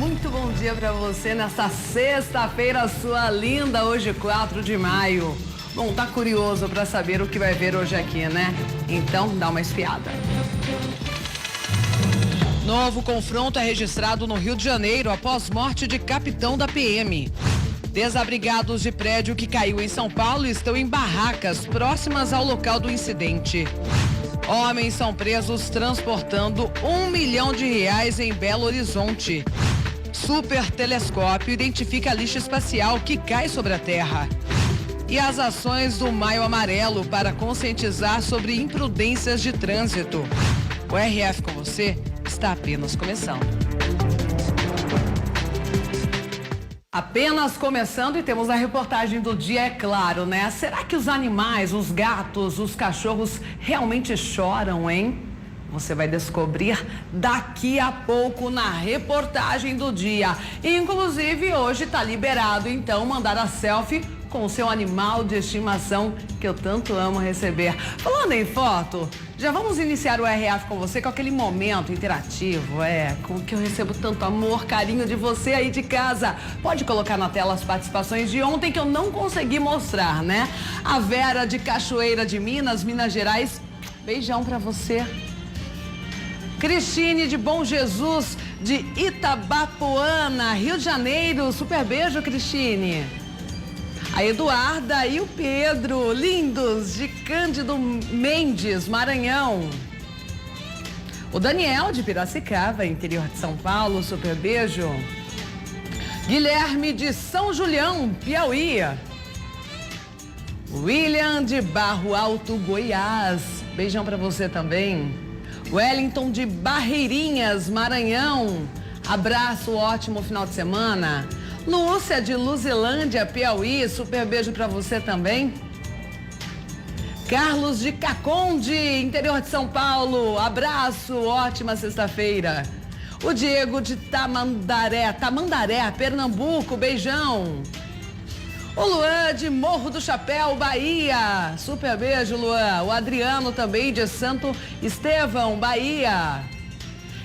muito bom dia para você nesta sexta-feira, sua linda, hoje 4 de maio. Bom, tá curioso para saber o que vai ver hoje aqui, né? Então, dá uma espiada. Novo confronto é registrado no Rio de Janeiro após morte de capitão da PM. Desabrigados de prédio que caiu em São Paulo estão em barracas próximas ao local do incidente. Homens são presos transportando R$1 milhão em Belo Horizonte. Super telescópio identifica lixo espacial que cai sobre a Terra. E as ações do Maio Amarelo para conscientizar sobre imprudências de trânsito. O RF com você está apenas começando. Apenas começando e temos a reportagem do dia, é claro, né? Será que os animais, os gatos, os cachorros realmente choram, hein? Você vai descobrir daqui a pouco na reportagem do dia. Inclusive, hoje está liberado, então, mandar a selfie com o seu animal de estimação que eu tanto amo receber. Falando em foto, já vamos iniciar o RF com você com aquele momento interativo, com que eu recebo tanto amor, carinho de você aí de casa. Pode colocar na tela as participações de ontem que eu não consegui mostrar, né? A Vera de Cachoeira de Minas, Minas Gerais, beijão pra você. Cristine de Bom Jesus de Itabapoana, Rio de Janeiro, super beijo, Cristine. A Eduarda e o Pedro, lindos, de Cândido Mendes, Maranhão. O Daniel de Piracicaba, interior de São Paulo, super beijo. Guilherme de São Julião, Piauí. William de Barro Alto, Goiás, beijão pra você também. Wellington de Barreirinhas, Maranhão, abraço, ótimo final de semana. Lúcia de Luzilândia, Piauí, super beijo pra você também. Carlos de Caconde, interior de São Paulo, abraço, ótima sexta-feira. O Diego de Tamandaré, Pernambuco, beijão. O Luan de Morro do Chapéu, Bahia, super beijo, Luan. O Adriano também de Santo Estevão, Bahia.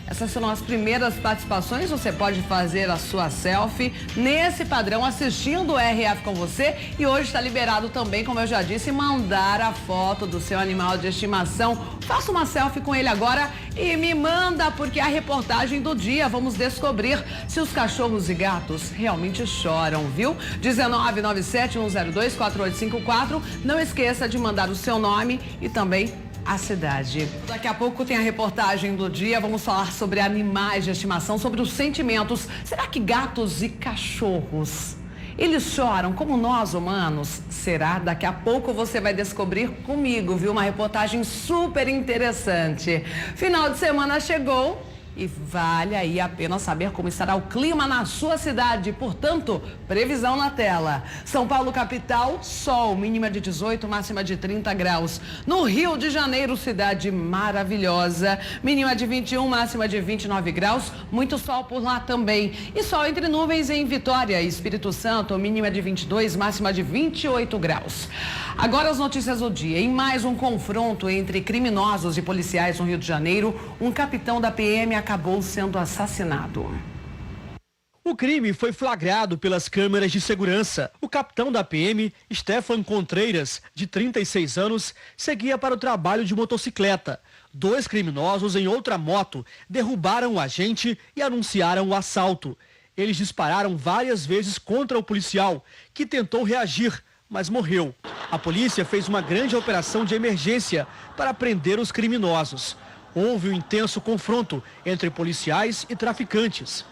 Essas são as primeiras participações, você pode fazer a sua selfie nesse padrão assistindo o RF com você e hoje está liberado também, como eu já disse, mandar a foto do seu animal de estimação. Faça uma selfie com ele agora e me manda, porque a reportagem do dia vamos descobrir se os cachorros e gatos realmente choram, viu? 1997-102-4854, não esqueça de mandar o seu nome e também a cidade. Daqui a pouco tem a reportagem do dia, vamos falar sobre animais de estimação, sobre os sentimentos. Será que gatos e cachorros, eles choram como nós humanos? Será? Daqui a pouco você vai descobrir comigo, viu? Uma reportagem super interessante. Final de semana chegou e vale aí a pena saber como estará o clima na sua cidade. Portanto, previsão na tela. São Paulo, capital, sol, mínima de 18, máxima de 30 graus. No Rio de Janeiro, cidade maravilhosa, mínima de 21, máxima de 29 graus. Muito sol por lá também. E sol entre nuvens em Vitória, Espírito Santo, mínima de 22, máxima de 28 graus. Agora as notícias do dia. Em mais um confronto entre criminosos e policiais no Rio de Janeiro, um capitão da PM acabou sendo assassinado. O crime foi flagrado pelas câmeras de segurança. O capitão da PM, Stefan Contreiras, de 36 anos, seguia para o trabalho de motocicleta. Dois criminosos em outra moto derrubaram o agente e anunciaram o assalto. Eles dispararam várias vezes contra o policial, que tentou reagir, mas morreu. A polícia fez uma grande operação de emergência para prender os criminosos. Houve um intenso confronto entre policiais e traficantes.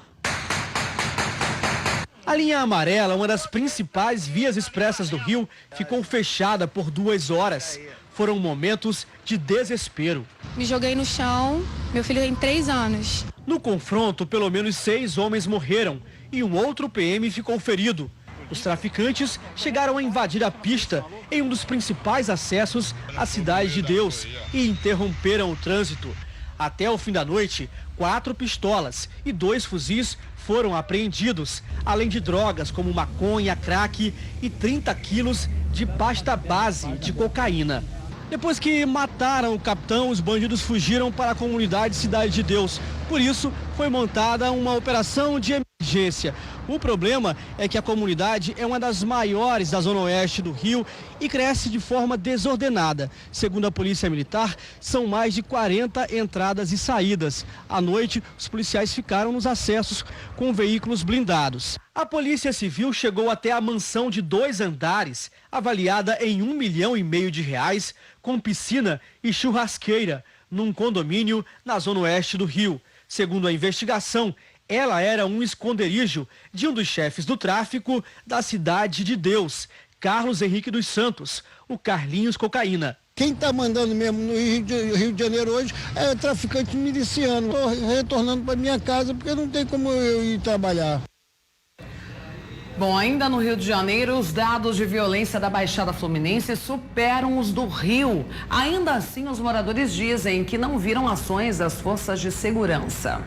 A linha amarela, uma das principais vias expressas do Rio, ficou fechada por 2 horas. Foram momentos de desespero. Me joguei no chão, meu filho tem 3 anos. No confronto, pelo menos 6 homens morreram e um outro PM ficou ferido. Os traficantes chegaram a invadir a pista em um dos principais acessos à Cidade de Deus e interromperam o trânsito. Até o fim da noite, 4 pistolas e 2 fuzis foram apreendidos, além de drogas como maconha, crack e 30 quilos de pasta base de cocaína. Depois que mataram o capitão, os bandidos fugiram para a comunidade Cidade de Deus. Por isso, foi montada uma operação de emergência. O problema é que a comunidade é uma das maiores da zona oeste do Rio e cresce de forma desordenada. Segundo a Polícia Militar, são mais de 40 entradas e saídas. À noite, os policiais ficaram nos acessos com veículos blindados. A Polícia Civil chegou até a mansão de 2 andares, avaliada em R$1,5 milhão com piscina e churrasqueira, num condomínio na zona oeste do Rio. Segundo a investigação, ela era um esconderijo de um dos chefes do tráfico da Cidade de Deus, Carlos Henrique dos Santos, o Carlinhos Cocaína. Quem está mandando mesmo no Rio de Janeiro hoje é o traficante miliciano. Estou retornando para minha casa porque não tem como eu ir trabalhar. Bom, ainda no Rio de Janeiro, os dados de violência da Baixada Fluminense superam os do Rio. Ainda assim, os moradores dizem que não viram ações das forças de segurança.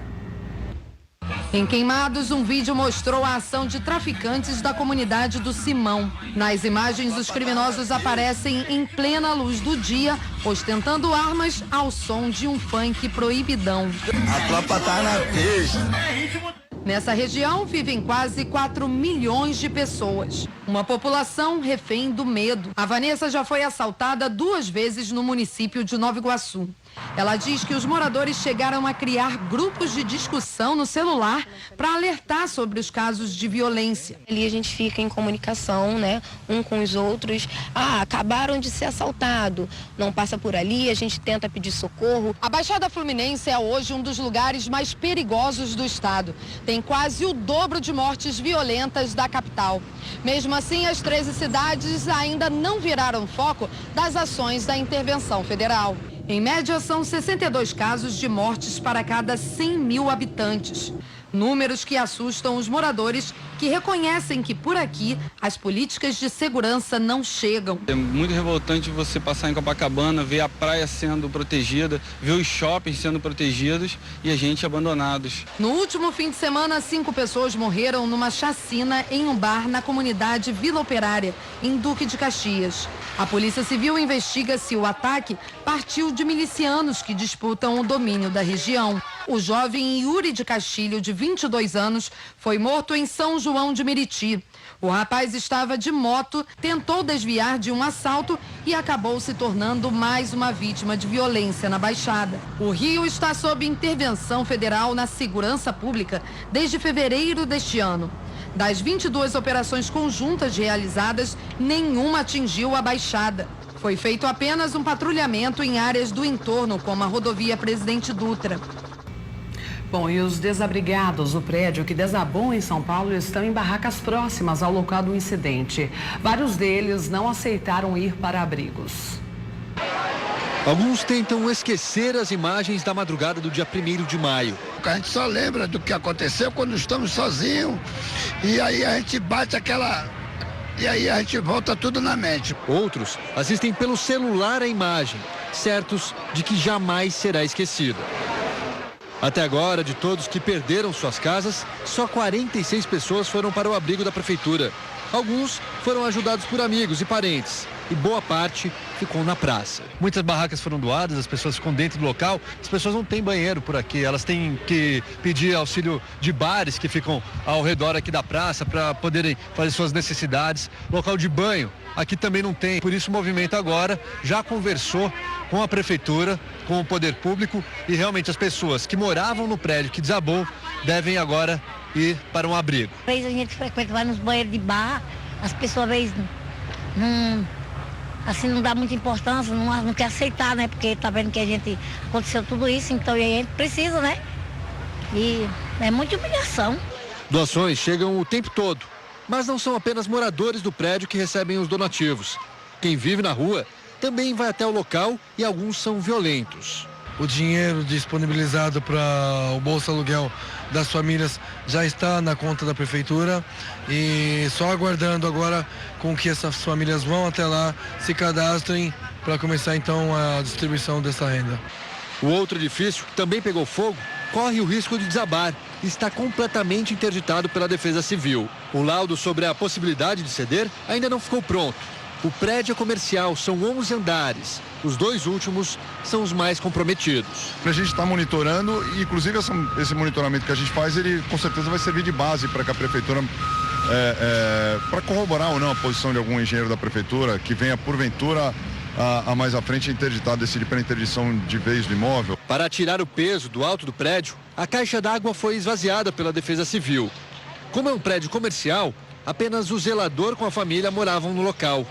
Em Queimados, um vídeo mostrou a ação de traficantes da comunidade do Simão. Nas imagens, os criminosos aparecem em plena luz do dia, ostentando armas ao som de um funk proibidão. A tropa tá na pista. Nessa região vivem quase 4 milhões de pessoas. Uma população refém do medo. A Vanessa já foi assaltada 2 vezes no município de Nova Iguaçu. Ela diz que os moradores chegaram a criar grupos de discussão no celular para alertar sobre os casos de violência. Ali a gente fica em comunicação, né, um com os outros. Acabaram de ser assaltados, não passa por ali, a gente tenta pedir socorro. A Baixada Fluminense é hoje um dos lugares mais perigosos do estado. Tem quase o dobro de mortes violentas da capital. Mesmo assim, as 13 cidades ainda não viraram foco das ações da intervenção federal. Em média, são 62 casos de mortes para cada 100 mil habitantes. Números que assustam os moradores, que reconhecem que por aqui as políticas de segurança não chegam. É muito revoltante você passar em Copacabana, ver a praia sendo protegida, ver os shoppings sendo protegidos e a gente abandonados. No último fim de semana, 5 pessoas morreram numa chacina em um bar na comunidade Vila Operária, em Duque de Caxias. A Polícia Civil investiga se o ataque partiu de milicianos que disputam o domínio da região. O jovem Yuri de Castilho, de 22 anos, foi morto em São João de Meriti. O rapaz estava de moto, tentou desviar de um assalto e acabou se tornando mais uma vítima de violência na Baixada. O Rio está sob intervenção federal na segurança pública desde fevereiro deste ano. Das 22 operações conjuntas realizadas, nenhuma atingiu a Baixada. Foi feito apenas um patrulhamento em áreas do entorno, como a rodovia Presidente Dutra. Bom, e os desabrigados do prédio que desabou em São Paulo estão em barracas próximas ao local do incidente. Vários deles não aceitaram ir para abrigos. Alguns tentam esquecer as imagens da madrugada do dia 1º de maio. A gente só lembra do que aconteceu quando estamos sozinhos e aí a gente bate aquela... E aí a gente volta tudo na mente. Outros assistem pelo celular a imagem, certos de que jamais será esquecida. Até agora, de todos que perderam suas casas, só 46 pessoas foram para o abrigo da prefeitura. Alguns foram ajudados por amigos e parentes. E boa parte ficou na praça. Muitas barracas foram doadas, as pessoas ficam dentro do local. As pessoas não têm banheiro por aqui, elas têm que pedir auxílio de bares que ficam ao redor aqui da praça para poderem fazer suas necessidades. Local de banho aqui também não tem. Por isso o movimento agora já conversou com a prefeitura, com o poder público e realmente as pessoas que moravam no prédio que desabou devem agora ir para um abrigo. Às vezes a gente frequenta lá nos banheiros de bar, as pessoas às vezes não dá muita importância, não quer aceitar, né? Porque tá vendo que a gente aconteceu tudo isso, então a gente precisa, né? E é muita humilhação. Doações chegam o tempo todo, mas não são apenas moradores do prédio que recebem os donativos. Quem vive na rua também vai até o local e alguns são violentos. O dinheiro disponibilizado para o Bolsa Aluguel das famílias já está na conta da prefeitura e só aguardando agora com que essas famílias vão até lá, se cadastrem para começar então a distribuição dessa renda. O outro edifício, que também pegou fogo, corre o risco de desabar e está completamente interditado pela Defesa Civil. O laudo sobre a possibilidade de ceder ainda não ficou pronto. O prédio é comercial, são 11 andares. Os 2 últimos são os mais comprometidos. A gente está monitorando e, inclusive, esse monitoramento que a gente faz, ele com certeza vai servir de base para que a prefeitura, para corroborar ou não a posição de algum engenheiro da prefeitura que venha, porventura, a mais à frente decidir pela interdição de vez do imóvel. Para tirar o peso do alto do prédio, a caixa d'água foi esvaziada pela Defesa Civil. Como é um prédio comercial, apenas o zelador com a família moravam no local.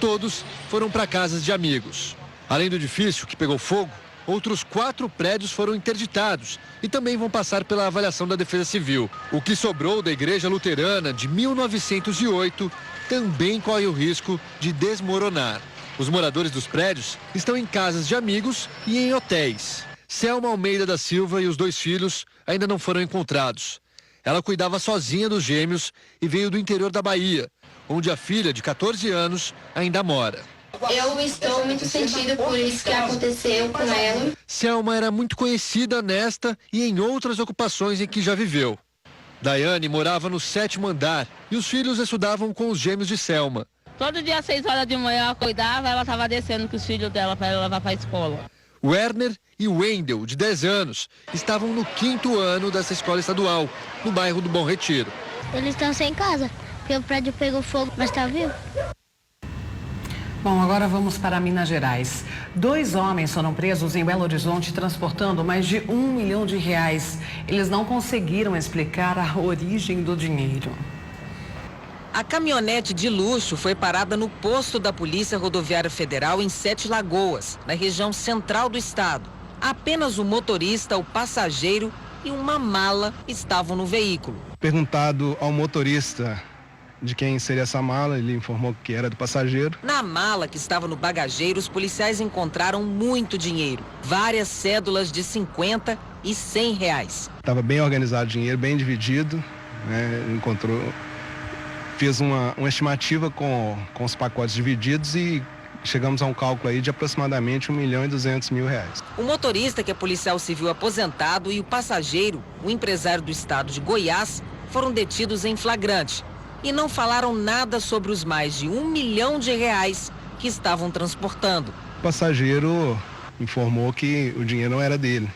Todos foram para casas de amigos. Além do edifício que pegou fogo, outros 4 prédios foram interditados e também vão passar pela avaliação da Defesa Civil. O que sobrou da Igreja Luterana de 1908 também corre o risco de desmoronar. Os moradores dos prédios estão em casas de amigos e em hotéis. Selma Almeida da Silva e os 2 filhos ainda não foram encontrados. Ela cuidava sozinha dos gêmeos e veio do interior da Bahia, onde a filha de 14 anos ainda mora. Eu estou muito sentida por isso que aconteceu com ela. Selma era muito conhecida nesta e em outras ocupações em que já viveu. Daiane morava no 7º andar e os filhos estudavam com os gêmeos de Selma. Todo dia às 6 horas de manhã ela cuidava, ela estava descendo com os filhos dela para ela levar para a escola. Werner e Wendel, de 10 anos, estavam no 5º ano dessa escola estadual, no bairro do Bom Retiro. Eles estão sem casa, porque o prédio pegou fogo, mas tá vivo. Bom, agora vamos para Minas Gerais. 2 homens foram presos em Belo Horizonte transportando mais de R$1 milhão. Eles não conseguiram explicar a origem do dinheiro. A caminhonete de luxo foi parada no posto da Polícia Rodoviária Federal em 7 Lagoas, na região central do estado. Apenas o motorista, o passageiro e uma mala estavam no veículo. Perguntado ao motorista de quem seria essa mala, ele informou que era do passageiro. Na mala que estava no bagageiro, os policiais encontraram muito dinheiro. Várias cédulas de 50 e 100 reais. Estava bem organizado o dinheiro, bem dividido, né? Fez uma estimativa com os pacotes divididos e chegamos a um cálculo aí de aproximadamente R$1.200.000. O motorista, que é policial civil aposentado, e o passageiro, o empresário do estado de Goiás, foram detidos em flagrante e não falaram nada sobre os mais de R$1 milhão que estavam transportando. O passageiro informou que o dinheiro não era dele.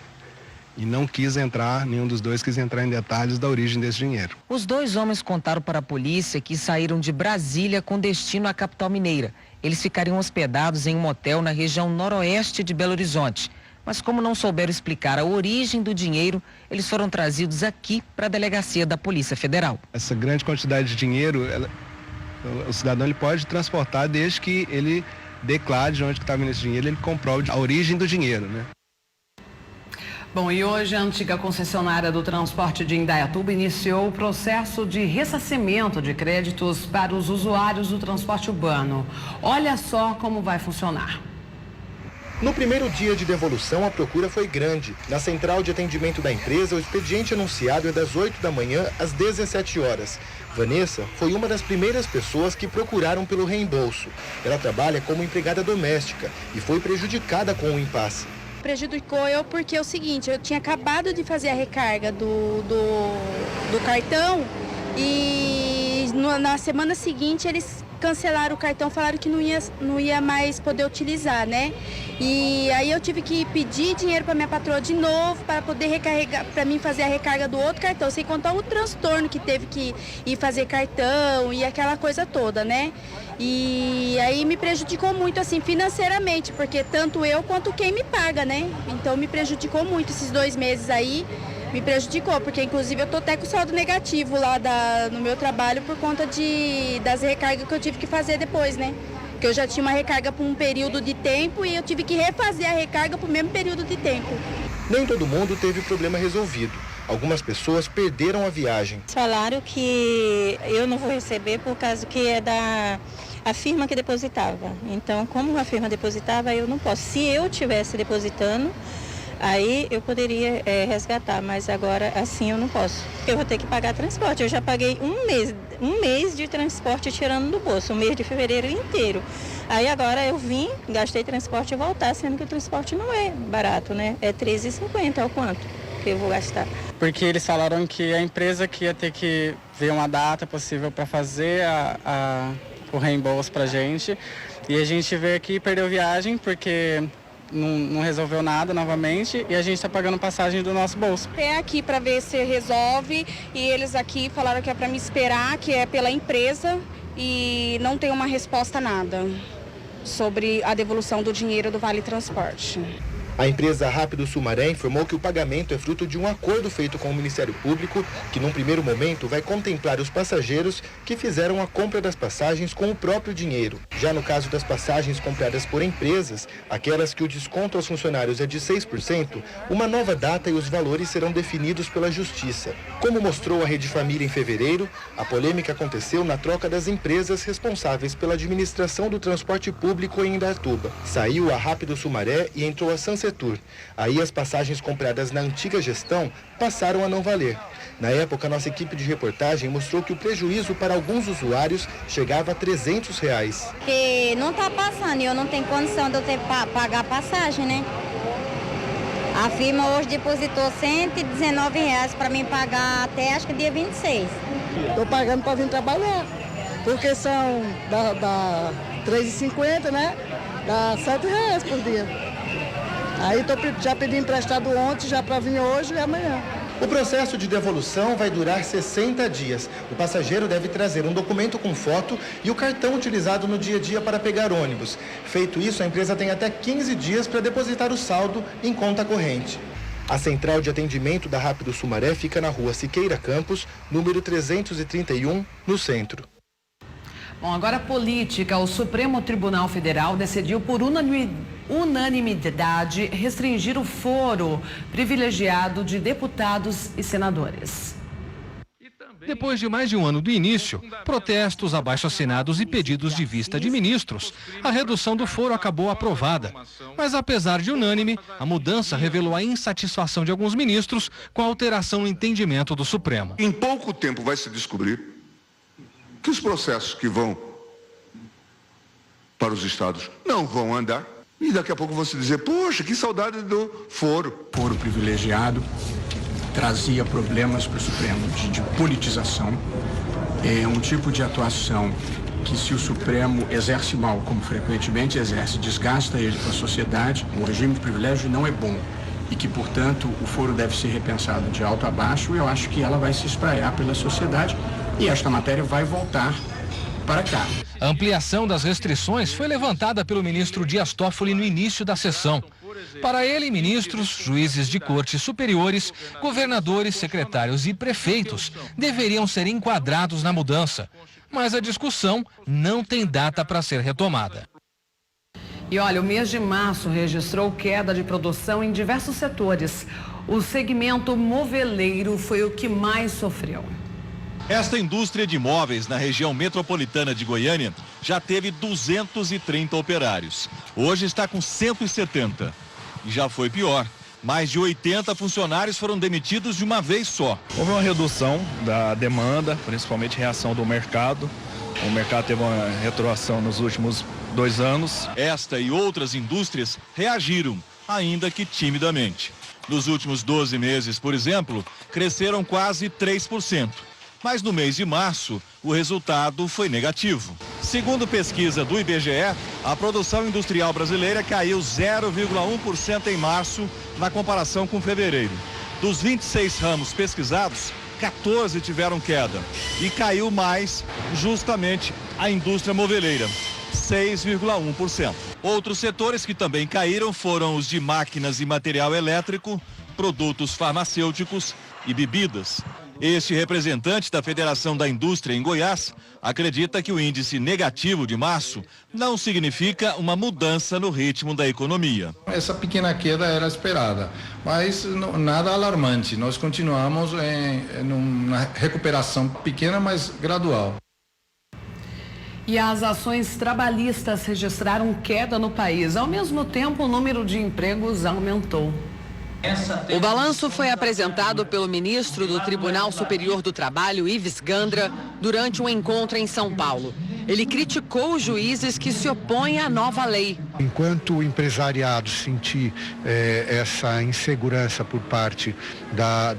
E não quis entrar, nenhum dos dois quis entrar em detalhes da origem desse dinheiro. Os 2 homens contaram para a polícia que saíram de Brasília com destino à capital mineira. Eles ficariam hospedados em um motel na região noroeste de Belo Horizonte. Mas como não souberam explicar a origem do dinheiro, eles foram trazidos aqui para a delegacia da Polícia Federal. Essa grande quantidade de dinheiro, o cidadão ele pode transportar desde que ele declare de onde está vindo esse dinheiro, ele comprove a origem do dinheiro, né? Bom, e hoje a antiga concessionária do transporte de Indaiatuba iniciou o processo de ressarcimento de créditos para os usuários do transporte urbano. Olha só como vai funcionar. No primeiro dia de devolução, a procura foi grande. Na central de atendimento da empresa, o expediente anunciado é das 8 da manhã às 17 horas. Vanessa foi uma das primeiras pessoas que procuraram pelo reembolso. Ela trabalha como empregada doméstica e foi prejudicada com o impasse. Prejudicou eu porque é o seguinte, eu tinha acabado de fazer a recarga do cartão e na semana seguinte eles cancelaram o cartão, falaram que não ia mais poder utilizar, né? E aí eu tive que pedir dinheiro para minha patroa de novo para poder recarregar, para mim fazer a recarga do outro cartão, sem contar o transtorno que teve que ir fazer cartão e aquela coisa toda, né? E aí me prejudicou muito assim financeiramente, porque tanto eu quanto quem me paga, né? Então me prejudicou muito esses 2 meses aí. Me prejudicou, porque inclusive eu tô até com saldo negativo lá no meu trabalho por conta das recargas que eu tive que fazer depois, né? Porque eu já tinha uma recarga por um período de tempo e eu tive que refazer a recarga por mesmo período de tempo. Nem todo mundo teve o problema resolvido. Algumas pessoas perderam a viagem. Falaram que eu não vou receber por causa que é a firma que depositava. Então, como a firma depositava, eu não posso. Se eu estivesse depositando, aí eu poderia resgatar, mas agora assim eu não posso. Eu vou ter que pagar transporte. Eu já paguei um mês de transporte tirando do bolso, o mês de fevereiro inteiro. Aí agora eu vim, gastei transporte e voltar, sendo que o transporte não é barato, né? É R$13,50 ao quanto que eu vou gastar. Porque eles falaram que a empresa que ia ter que ver uma data possível para fazer a o reembolso pra gente. E a gente veio aqui e perdeu viagem porque não resolveu nada novamente e a gente está pagando passagem do nosso bolso. É aqui para ver se resolve e eles aqui falaram que é para me esperar, que é pela empresa e não tem uma resposta nada sobre a devolução do dinheiro do Vale Transporte. A empresa Rápido Sumaré informou que o pagamento é fruto de um acordo feito com o Ministério Público, que num primeiro momento vai contemplar os passageiros que fizeram a compra das passagens com o próprio dinheiro. Já no caso das passagens compradas por empresas, aquelas que o desconto aos funcionários é de 6%, uma nova data e os valores serão definidos pela Justiça. Como mostrou a Rede Família em fevereiro, a polêmica aconteceu na troca das empresas responsáveis pela administração do transporte público em Indaiatuba. Saiu a Rápido Sumaré e entrou a Sunsetur. Aí as passagens compradas na antiga gestão passaram a não valer. Na época, nossa equipe de reportagem mostrou que o prejuízo para alguns usuários chegava a R$300. Porque não está passando e eu não tenho condição de eu ter pagar passagem, né? A firma hoje depositou R$119 para mim pagar até acho que dia 26. Estou pagando para vir trabalhar, porque são da R$3,50, né? Dá R$7 por dia. Aí já pedi emprestado ontem, já para vir hoje e amanhã. O processo de devolução vai durar 60 dias. O passageiro deve trazer um documento com foto e o cartão utilizado no dia a dia para pegar ônibus. Feito isso, a empresa tem até 15 dias para depositar o saldo em conta corrente. A central de atendimento da Rápido Sumaré fica na rua Siqueira Campos, número 331, no centro. Bom, agora política. O Supremo Tribunal Federal decidiu por unanimidade restringir o foro privilegiado de deputados e senadores. Depois de mais de um ano do início, protestos, abaixo-assinados e pedidos de vista de ministros, a redução do foro acabou aprovada. Mas apesar de unânime, a mudança revelou a insatisfação de alguns ministros com a alteração no entendimento do Supremo. Em pouco tempo vai se descobrir que os processos que vão para os estados não vão andar e daqui a pouco vão se dizer, poxa, que saudade do foro. Foro privilegiado trazia problemas para o Supremo de politização, é um tipo de atuação que se o Supremo exerce mal, como frequentemente exerce, desgasta ele para a sociedade. O regime de privilégio não é bom e que, portanto, o foro deve ser repensado de alto a baixo. Eu acho que ela vai se espraiar pela sociedade e esta matéria vai voltar para cá. A ampliação das restrições foi levantada pelo ministro Dias Toffoli no início da sessão. Para ele, ministros, juízes de cortes superiores, governadores, secretários e prefeitos deveriam ser enquadrados na mudança. Mas a discussão não tem data para ser retomada. E olha, o mês de março registrou queda de produção em diversos setores. O segmento moveleiro foi o que mais sofreu. Esta indústria de móveis na região metropolitana de Goiânia já teve 230 operários. Hoje está com 170. E já foi pior. Mais de 80 funcionários foram demitidos de uma vez só. Houve uma redução da demanda, principalmente reação do mercado. O mercado teve uma retroação nos últimos 2 anos. Esta e outras indústrias reagiram, ainda que timidamente. Nos últimos 12 meses, por exemplo, cresceram quase 3%. Mas no mês de março, o resultado foi negativo. Segundo pesquisa do IBGE, a produção industrial brasileira caiu 0,1% em março na comparação com fevereiro. Dos 26 ramos pesquisados, 14 tiveram queda e caiu mais justamente a indústria moveleira, 6,1%. Outros setores que também caíram foram os de máquinas e material elétrico, produtos farmacêuticos e bebidas. Este representante da Federação da Indústria em Goiás acredita que o índice negativo de março não significa uma mudança no ritmo da economia. Essa pequena queda era esperada, mas nada alarmante. Nós continuamos em uma recuperação pequena, mas gradual. E as ações trabalhistas registraram queda no país. Ao mesmo tempo, o número de empregos aumentou. O balanço foi apresentado pelo ministro do Tribunal Superior do Trabalho, Ives Gandra, durante um encontro em São Paulo. Ele criticou os juízes que se opõem à nova lei. Enquanto o empresariado sentir essa insegurança por parte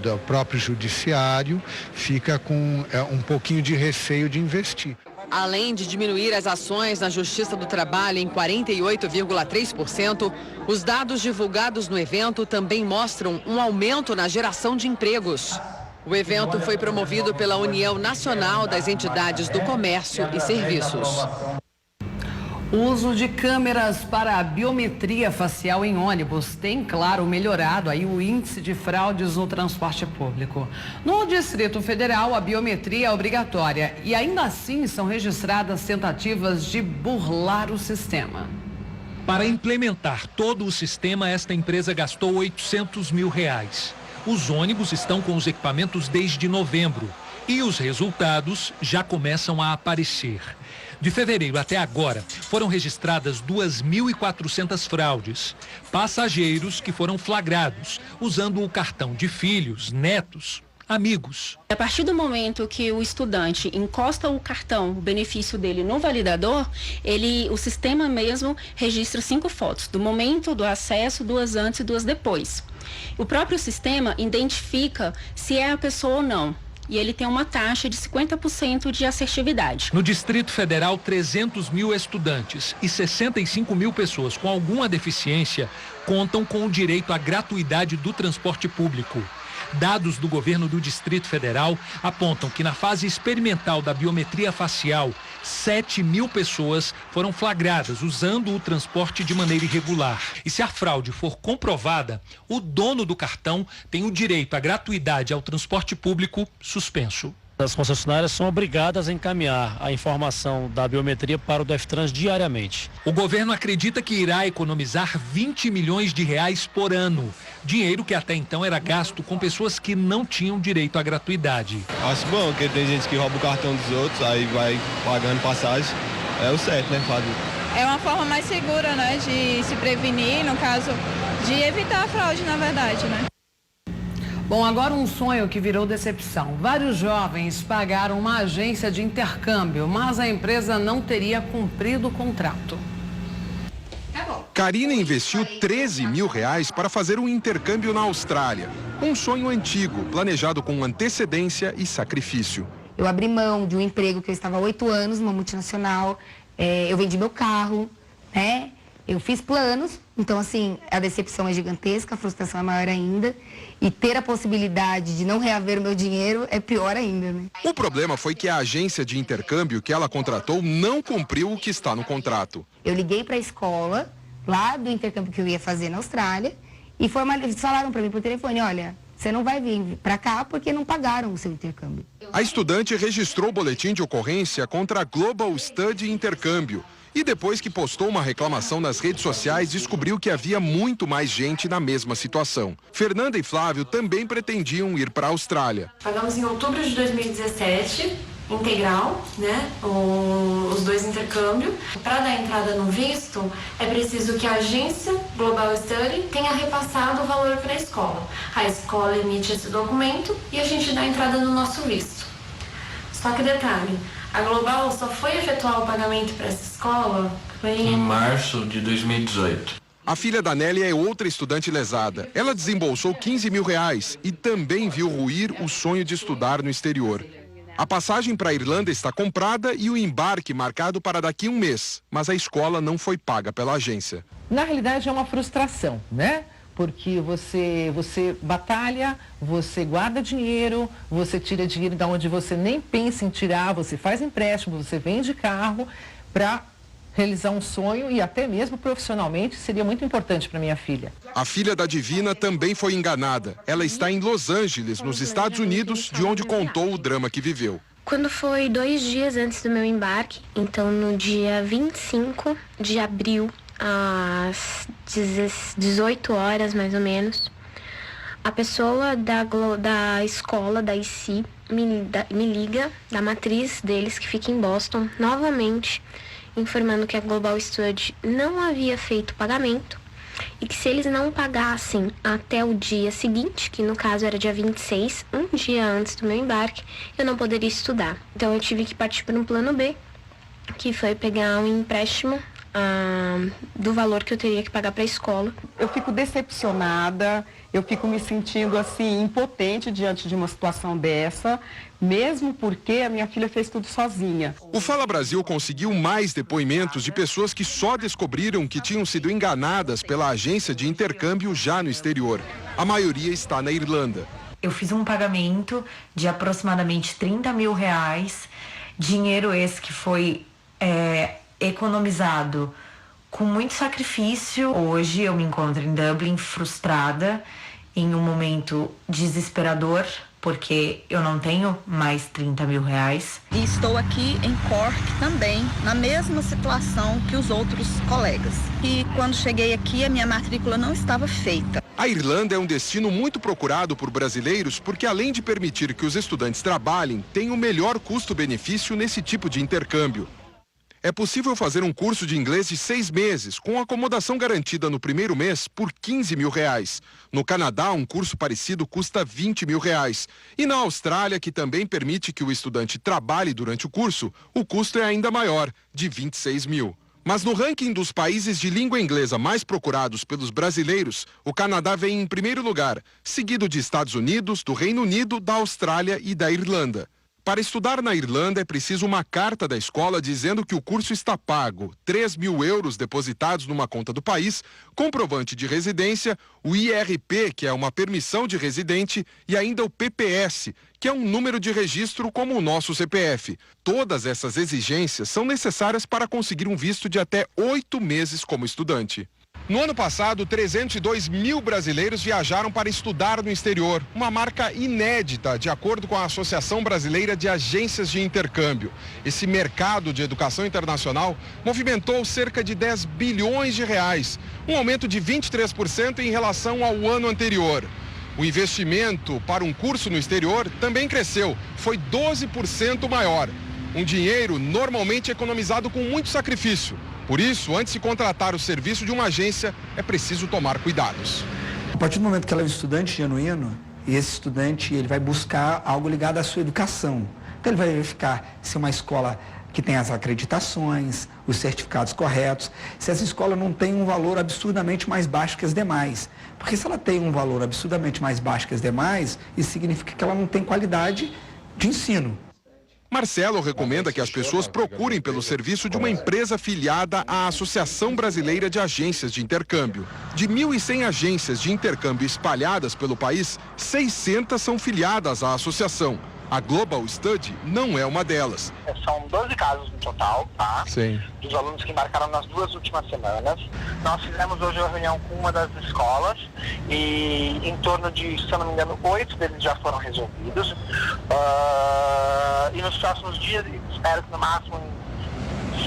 do próprio judiciário, fica com um pouquinho de receio de investir. Além de diminuir as ações na Justiça do Trabalho em 48,3%, os dados divulgados no evento também mostram um aumento na geração de empregos. O evento foi promovido pela União Nacional das Entidades do Comércio e Serviços. O uso de câmeras para a biometria facial em ônibus tem, claro, melhorado aí o índice de fraudes no transporte público. No Distrito Federal, a biometria é obrigatória e ainda assim são registradas tentativas de burlar o sistema. Para implementar todo o sistema, esta empresa gastou R$800 mil. Os ônibus estão com os equipamentos desde novembro e os resultados já começam a aparecer. De fevereiro até agora, foram registradas 2.400 fraudes. Passageiros que foram flagrados usando o cartão de filhos, netos, amigos. A partir do momento que o estudante encosta o cartão, o benefício dele no validador, o sistema mesmo registra 5 fotos, do momento do acesso, 2 antes e 2 depois. O próprio sistema identifica se é a pessoa ou não. E ele tem uma taxa de 50% de assertividade. No Distrito Federal, 300 mil estudantes e 65 mil pessoas com alguma deficiência contam com o direito à gratuidade do transporte público. Dados do governo do Distrito Federal apontam que na fase experimental da biometria facial, 7 mil pessoas foram flagradas usando o transporte de maneira irregular. E se a fraude for comprovada, o dono do cartão tem o direito à gratuidade ao transporte público suspenso. As concessionárias são obrigadas a encaminhar a informação da biometria para o Deftrans diariamente. O governo acredita que irá economizar R$20 milhões por ano. Dinheiro que até então era gasto com pessoas que não tinham direito à gratuidade. Acho bom, porque tem gente que rouba o cartão dos outros, aí vai pagando passagem. É o certo, né, Fábio? É uma forma mais segura, né, de se prevenir, no caso, de evitar a fraude, na verdade, né? Bom, agora um sonho que virou decepção. Vários jovens pagaram uma agência de intercâmbio, mas a empresa não teria cumprido o contrato. Karina investiu R$13 mil para fazer um intercâmbio na Austrália. Um sonho antigo, planejado com antecedência e sacrifício. Eu abri mão de um emprego que eu estava há 8 anos, numa multinacional. Eu vendi meu carro, né? Eu fiz planos, então assim, a decepção é gigantesca, a frustração é maior ainda. E ter a possibilidade de não reaver o meu dinheiro é pior ainda, né? O problema foi que a agência de intercâmbio que ela contratou não cumpriu o que está no contrato. Eu liguei para a escola, lá do intercâmbio que eu ia fazer na Austrália, e eles falaram para mim por telefone, olha, você não vai vir para cá porque não pagaram o seu intercâmbio. A estudante registrou o boletim de ocorrência contra a Global Study Intercâmbio. E depois que postou uma reclamação nas redes sociais, descobriu que havia muito mais gente na mesma situação. Fernanda e Flávio também pretendiam ir para a Austrália. Pagamos em outubro de 2017, integral, né? Os 2 intercâmbios. Para dar entrada no visto, é preciso que a agência Global Study tenha repassado o valor para a escola. A escola emite esse documento e a gente dá entrada no nosso visto. Só que detalhe, a Global só foi efetuar o pagamento para essa escola em março de 2018. A filha da Nélia é outra estudante lesada. Ela desembolsou R$15 mil e também viu ruir o sonho de estudar no exterior. A passagem para a Irlanda está comprada e o embarque marcado para daqui a um mês, mas a escola não foi paga pela agência. Na realidade é uma frustração, né? Porque você batalha, você guarda dinheiro, você tira dinheiro de onde você nem pensa em tirar, você faz empréstimo, você vende carro para realizar um sonho e até mesmo profissionalmente seria muito importante para minha filha. A filha da Divina também foi enganada. Ela está em Los Angeles, nos Estados Unidos, de onde contou o drama que viveu. Quando foi 2 dias antes do meu embarque, então no dia 25 de abril, às 18 horas mais ou menos, a pessoa da escola, da IC, me liga, da matriz deles que fica em Boston, novamente informando que a Global Study não havia feito pagamento e que se eles não pagassem até o dia seguinte, que no caso era dia 26, um dia antes do meu embarque, eu não poderia estudar. Então eu tive que partir para um plano B, que foi pegar um empréstimo do valor que eu teria que pagar para a escola. Eu fico decepcionada, eu fico me sentindo assim impotente diante de uma situação dessa, mesmo porque a minha filha fez tudo sozinha. O Fala Brasil conseguiu mais depoimentos de pessoas que só descobriram que tinham sido enganadas pela agência de intercâmbio já no exterior. A maioria está na Irlanda. Eu fiz um pagamento de aproximadamente R$30 mil, dinheiro esse que foi economizado com muito sacrifício. Hoje eu me encontro em Dublin frustrada, em um momento desesperador, porque eu não tenho mais R$30 mil. E estou aqui em Cork também, na mesma situação que os outros colegas. E quando cheguei aqui, a minha matrícula não estava feita. A Irlanda é um destino muito procurado por brasileiros porque, além de permitir que os estudantes trabalhem, tem o melhor custo-benefício nesse tipo de intercâmbio. É possível fazer um curso de inglês de 6 meses, com acomodação garantida no primeiro mês por R$15 mil. No Canadá, um curso parecido custa R$20 mil. E na Austrália, que também permite que o estudante trabalhe durante o curso, o custo é ainda maior, de R$26 mil. Mas no ranking dos países de língua inglesa mais procurados pelos brasileiros, o Canadá vem em primeiro lugar, seguido de Estados Unidos, do Reino Unido, da Austrália e da Irlanda. Para estudar na Irlanda é preciso uma carta da escola dizendo que o curso está pago, €3 mil depositados numa conta do país, comprovante de residência, o IRP, que é uma permissão de residente, e ainda o PPS, que é um número de registro como o nosso CPF. Todas essas exigências são necessárias para conseguir um visto de até 8 meses como estudante. No ano passado, 302 mil brasileiros viajaram para estudar no exterior, uma marca inédita, de acordo com a Associação Brasileira de Agências de Intercâmbio. Esse mercado de educação internacional movimentou cerca de R$10 bilhões, um aumento de 23% em relação ao ano anterior. O investimento para um curso no exterior também cresceu, foi 12% maior. Um dinheiro normalmente economizado com muito sacrifício. Por isso, antes de contratar o serviço de uma agência, é preciso tomar cuidados. A partir do momento que ela é um estudante genuíno, e esse estudante ele vai buscar algo ligado à sua educação. Então ele vai verificar se é uma escola que tem as acreditações, os certificados corretos, se essa escola não tem um valor absurdamente mais baixo que as demais. Porque se ela tem um valor absurdamente mais baixo que as demais, isso significa que ela não tem qualidade de ensino. Marcelo recomenda que as pessoas procurem pelo serviço de uma empresa filiada à Associação Brasileira de Agências de Intercâmbio. De 1.100 agências de intercâmbio espalhadas pelo país, 600 são filiadas à associação. A Global Study não é uma delas. São 12 casos no total, tá? Sim. Dos alunos que embarcaram nas 2 últimas semanas. Nós fizemos hoje uma reunião com uma das escolas e em torno de, se eu não me engano, 8 deles já foram resolvidos. E nos próximos dias, espero que no máximo em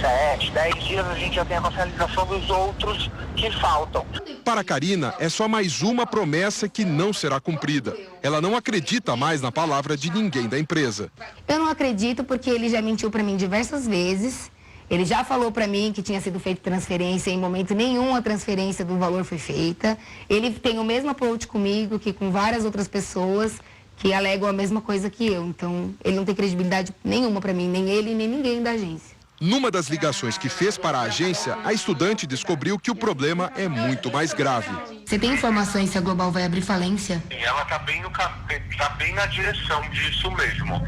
7, 10 dias, a gente já tenha a finalização dos outros que faltam. Para a Karina, é só mais uma promessa que não será cumprida. Ela não acredita mais na palavra de ninguém da empresa. Eu não acredito porque ele já mentiu para mim diversas vezes. Ele já falou para mim que tinha sido feita transferência, em momento nenhum a transferência do valor foi feita. Ele tem o mesmo approach comigo que com várias outras pessoas que alegam a mesma coisa que eu. Então, ele não tem credibilidade nenhuma para mim, nem ele, nem ninguém da agência. Numa das ligações que fez para a agência, a estudante descobriu que o problema é muito mais grave. Você tem informações se a Global vai abrir falência? Ela está bem na direção disso mesmo.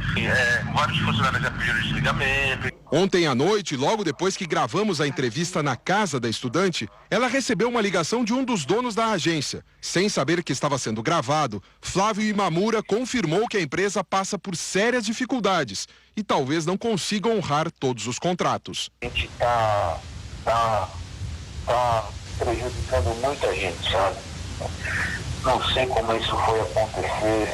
Vários funcionários já pediram desligamento. Ontem à noite, logo depois que gravamos a entrevista na casa da estudante, ela recebeu uma ligação de um dos donos da agência. Sem saber que estava sendo gravado, Flávio Imamura confirmou que a empresa passa por sérias dificuldades e talvez não consiga honrar todos os contratos. A gente tá prejudicando muita gente, sabe? Não sei como isso foi acontecer.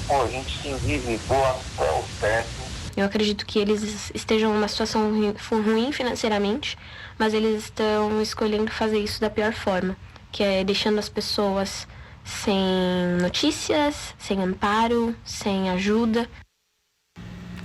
Pô, a gente se endividou até o teto. Eu acredito que eles estejam numa situação ruim financeiramente, mas eles estão escolhendo fazer isso da pior forma, que é deixando as pessoas sem notícias, sem amparo, sem ajuda.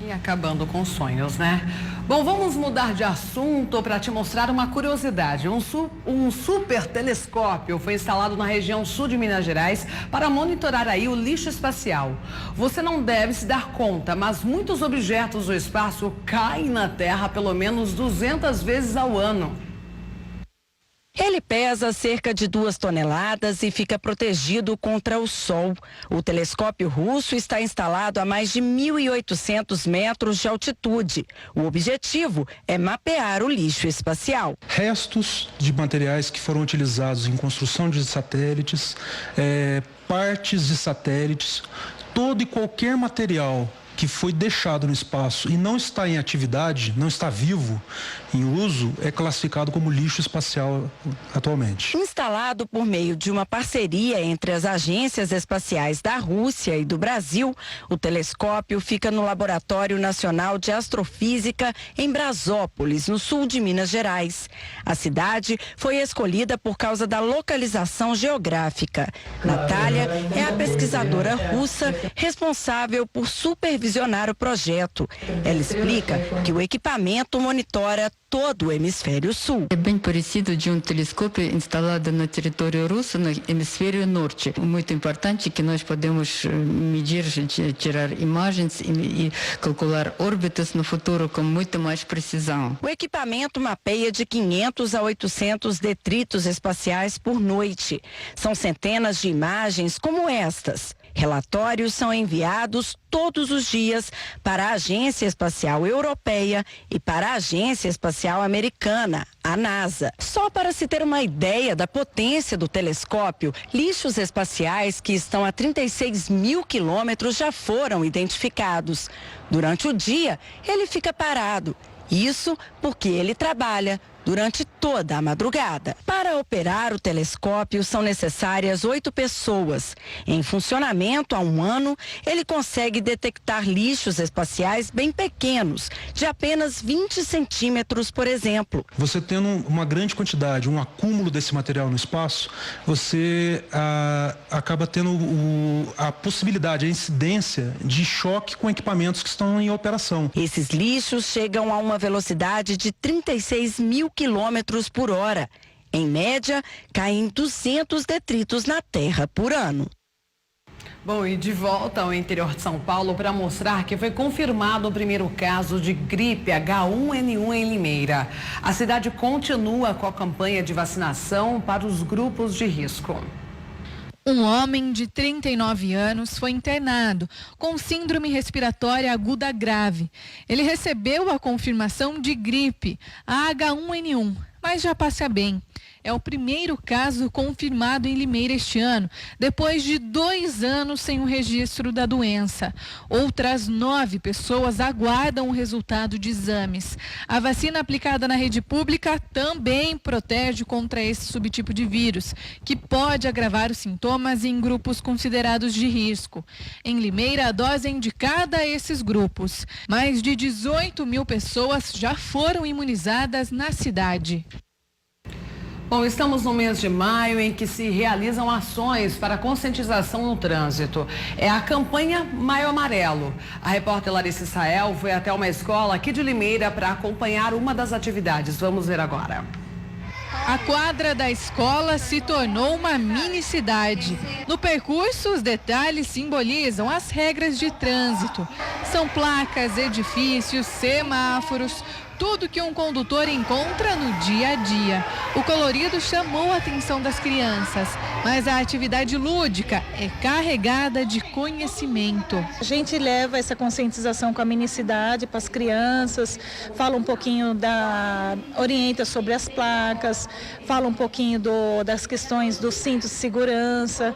E acabando com sonhos, né? Bom, vamos mudar de assunto para te mostrar uma curiosidade. Um super telescópio foi instalado na região sul de Minas Gerais para monitorar aí o lixo espacial. Você não deve se dar conta, mas muitos objetos do espaço caem na Terra pelo menos 200 vezes ao ano. Ele pesa cerca de 2 toneladas e fica protegido contra o sol. O telescópio russo está instalado a mais de 1.800 metros de altitude. O objetivo é mapear o lixo espacial. Restos de materiais que foram utilizados em construção de satélites, partes de satélites, todo e qualquer material que foi deixado no espaço e não está em atividade, não está vivo, em uso, é classificado como lixo espacial atualmente. Instalado por meio de uma parceria entre as agências espaciais da Rússia e do Brasil, o telescópio fica no Laboratório Nacional de Astrofísica em Brasópolis, no sul de Minas Gerais. A cidade foi escolhida por causa da localização geográfica. Natália é a pesquisadora russa responsável por supervisionar o projeto. Ela explica que o equipamento monitora todo o hemisfério sul. É bem parecido de um telescópio instalado no território russo, no hemisfério norte. Muito importante que nós podemos medir, tirar imagens e calcular órbitas no futuro com muito mais precisão. O equipamento mapeia de 500 a 800 detritos espaciais por noite. São centenas de imagens como estas. Relatórios são enviados todos os dias para a Agência Espacial Europeia e para a Agência Espacial Americana, a NASA. Só para se ter uma ideia da potência do telescópio, lixos espaciais que estão a 36 mil quilômetros já foram identificados. Durante o dia, ele fica parado. Isso porque ele trabalha durante toda a madrugada. Para operar o telescópio são necessárias 8 pessoas. Em funcionamento há 1 ano, ele consegue detectar lixos espaciais bem pequenos, de apenas 20 centímetros, por exemplo. Você tendo uma grande quantidade, um acúmulo desse material no espaço, você acaba tendo a possibilidade, a incidência de choque com equipamentos que estão em operação. Esses lixos chegam a uma velocidade de 36 mil quilômetros por hora. Em média, caem 200 detritos na Terra por ano. Bom, e de volta ao interior de São Paulo para mostrar que foi confirmado o primeiro caso de gripe H1N1 em Limeira. A cidade continua com a campanha de vacinação para os grupos de risco. Um homem de 39 anos foi internado com síndrome respiratória aguda grave. Ele recebeu a confirmação de gripe, a H1N1, mas já passa bem. É o primeiro caso confirmado em Limeira este ano, depois de 2 anos sem o registro da doença. Outras 9 pessoas aguardam o resultado de exames. A vacina aplicada na rede pública também protege contra esse subtipo de vírus, que pode agravar os sintomas em grupos considerados de risco. Em Limeira, a dose é indicada a esses grupos. Mais de 18 mil pessoas já foram imunizadas na cidade. Bom, estamos no mês de maio em que se realizam ações para conscientização no trânsito. É a campanha Maio Amarelo. A repórter Larissa Israel foi até uma escola aqui de Limeira para acompanhar uma das atividades. Vamos ver agora. A quadra da escola se tornou uma mini cidade. No percurso, os detalhes simbolizam as regras de trânsito. São placas, edifícios, semáforos, tudo que um condutor encontra no dia a dia. O colorido chamou a atenção das crianças, mas a atividade lúdica é carregada de conhecimento. A gente leva essa conscientização com a minicidade para as crianças, fala um pouquinho orienta sobre as placas, fala um pouquinho das questões do cinto de segurança,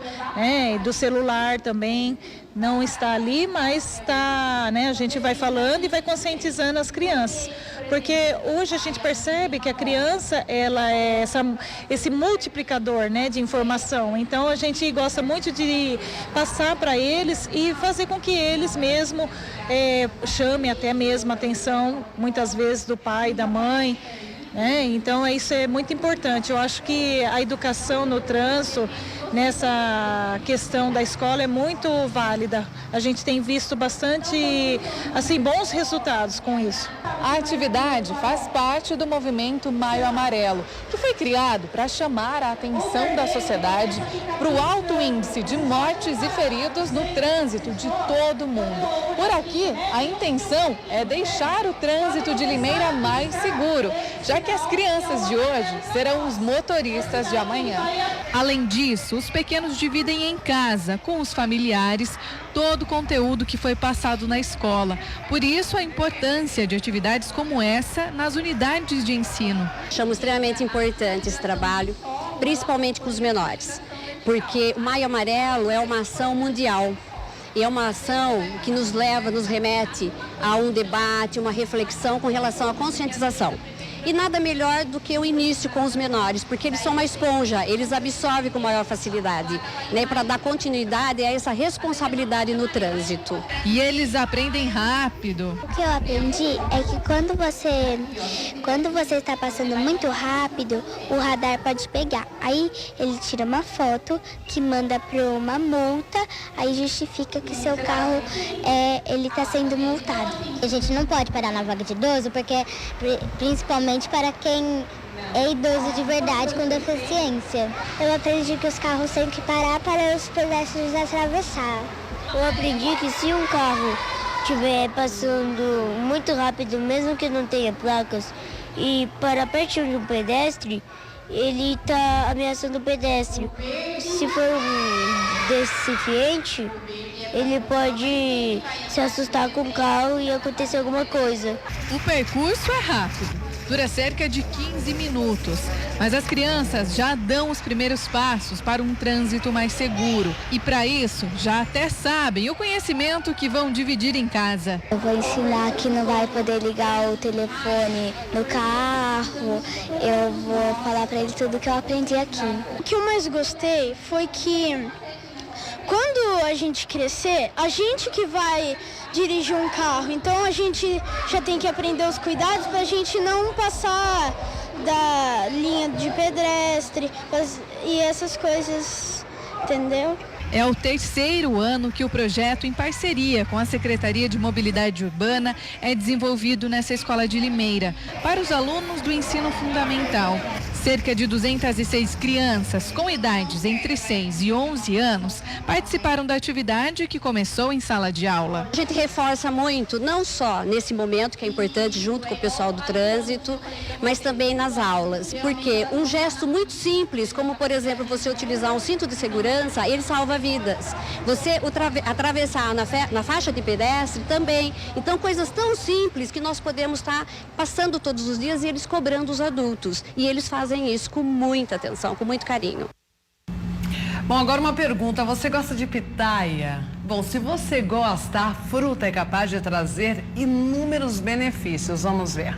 do celular também. Não está ali, mas está, a gente vai falando e vai conscientizando as crianças. Porque hoje a gente percebe que a criança, ela é esse multiplicador, de informação. Então a gente gosta muito de passar para eles e fazer com que eles mesmo chamem até mesmo a atenção, muitas vezes, do pai e da mãe. Então isso é muito importante. Eu acho que a educação no trânsito nessa questão da escola é muito válida. A gente tem visto bastante, assim, bons resultados com isso. A atividade faz parte do movimento Maio Amarelo, que foi criado para chamar a atenção da sociedade para o alto índice de mortes e feridos no trânsito de todo o mundo. Por aqui, a intenção é deixar o trânsito de Limeira mais seguro, já que as crianças de hoje serão os motoristas de amanhã. Além disso, os pequenos dividem em casa, com os familiares, todo o conteúdo que foi passado na escola. Por isso, a importância de atividades como essa nas unidades de ensino. Achamos extremamente importante esse trabalho, principalmente com os menores, porque o Maio Amarelo é uma ação mundial. E é uma ação que nos remete a um debate, uma reflexão com relação à conscientização. E nada melhor do que o início com os menores, porque eles são uma esponja, eles absorvem com maior facilidade, né, para dar continuidade a essa responsabilidade no trânsito. E eles aprendem rápido. O que eu aprendi é que quando você está passando muito rápido, o radar pode pegar. Aí ele tira uma foto que manda para uma multa, aí justifica que seu carro ele está sendo multado. A gente não pode parar na vaga de idoso, porque principalmente para quem é idoso de verdade com deficiência. Eu aprendi que os carros têm que parar para os pedestres atravessar. Eu aprendi que se um carro estiver passando muito rápido, mesmo que não tenha placas, e para pertinho de um pedestre, ele está ameaçando o pedestre. Se for um deficiente, ele pode se assustar com o carro e acontecer alguma coisa. O percurso é rápido. Dura cerca de 15 minutos, mas as crianças já dão os primeiros passos para um trânsito mais seguro. E para isso, já até sabem o conhecimento que vão dividir em casa. Eu vou ensinar que não vai poder ligar o telefone no carro, eu vou falar para ele tudo que eu aprendi aqui. O que eu mais gostei foi que quando a gente crescer, a gente que vai dirigir um carro, então a gente já tem que aprender os cuidados para a gente não passar da linha de pedestre e essas coisas, entendeu? É o terceiro ano que o projeto, em parceria com a Secretaria de Mobilidade Urbana, é desenvolvido nessa escola de Limeira, para os alunos do ensino fundamental. Cerca de 206 crianças com idades entre 6 e 11 anos participaram da atividade que começou em sala de aula. A gente reforça muito, não só nesse momento que é importante junto com o pessoal do trânsito, mas também nas aulas, porque um gesto muito simples, como por exemplo você utilizar um cinto de segurança, ele salva vidas. Você atravessar na faixa de pedestre também. Então coisas tão simples que nós podemos estar passando todos os dias e eles cobrando os adultos. E eles fazem isso com muita atenção, com muito carinho. Bom, agora uma pergunta, você gosta de pitaia? Bom, se você gosta, a fruta é capaz de trazer inúmeros benefícios, vamos ver.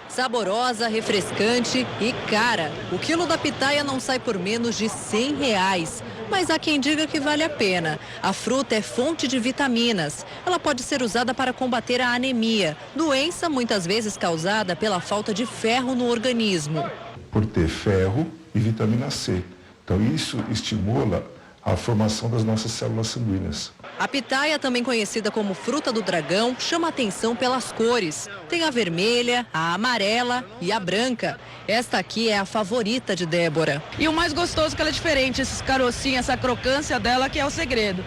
Saborosa, refrescante e cara. O quilo da pitaia não sai por menos de R$100. Mas há quem diga que vale a pena. A fruta é fonte de vitaminas. Ela pode ser usada para combater a anemia, doença muitas vezes causada pela falta de ferro no organismo. Por ter ferro e vitamina C. Então isso estimula a formação das nossas células sanguíneas. A pitaia, também conhecida como fruta do dragão, chama atenção pelas cores. Tem a vermelha, a amarela e a branca. Esta aqui é a favorita de Débora. E o mais gostoso que ela é diferente, esses carocinhos, essa crocância dela que é o segredo.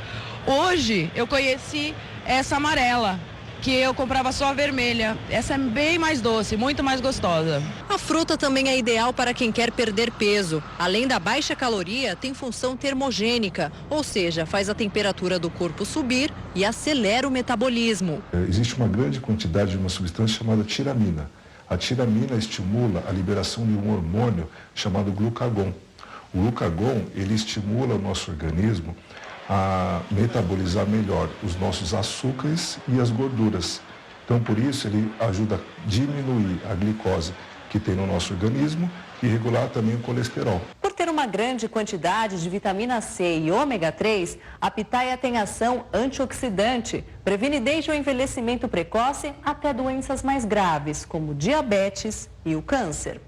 Hoje eu conheci essa amarela, que eu comprava só a vermelha. Essa é bem mais doce, muito mais gostosa. A fruta também é ideal para quem quer perder peso. Além da baixa caloria, tem função termogênica, ou seja, faz a temperatura do corpo subir e acelera o metabolismo. Existe uma grande quantidade de uma substância chamada tiramina. A tiramina estimula a liberação de um hormônio chamado glucagon. O glucagon, ele estimula o nosso organismo a metabolizar melhor os nossos açúcares e as gorduras. Então, por isso, ele ajuda a diminuir a glicose que tem no nosso organismo e regular também o colesterol. Por ter uma grande quantidade de vitamina C e ômega 3, a pitaia tem ação antioxidante. Previne desde o envelhecimento precoce até doenças mais graves, como diabetes e o câncer.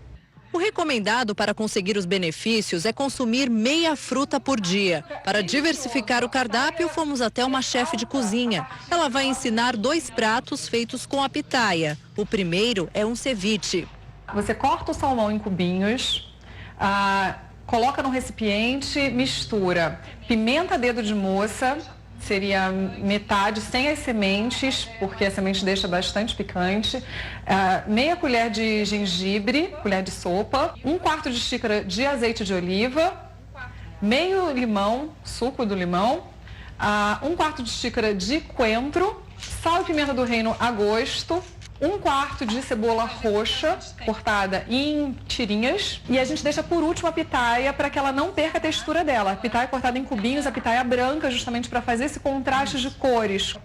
O recomendado para conseguir os benefícios é consumir meia fruta por dia. Para diversificar o cardápio, fomos até uma chefe de cozinha. Ela vai ensinar 2 pratos feitos com a pitaia. O primeiro é um ceviche. Você corta o salmão em cubinhos, coloca num recipiente, mistura pimenta dedo de moça, seria metade sem as sementes, porque a semente deixa bastante picante, meia colher de gengibre, colher de sopa, 1/4 de xícara de azeite de oliva, meio limão, suco do limão, 1/4 de xícara de coentro, sal e pimenta do reino a gosto, 1/4 de cebola roxa, cortada em tirinhas. E a gente deixa por último a pitaia para que ela não perca a textura dela. A pitaia cortada em cubinhos, a pitaia branca, justamente para fazer esse contraste de cores.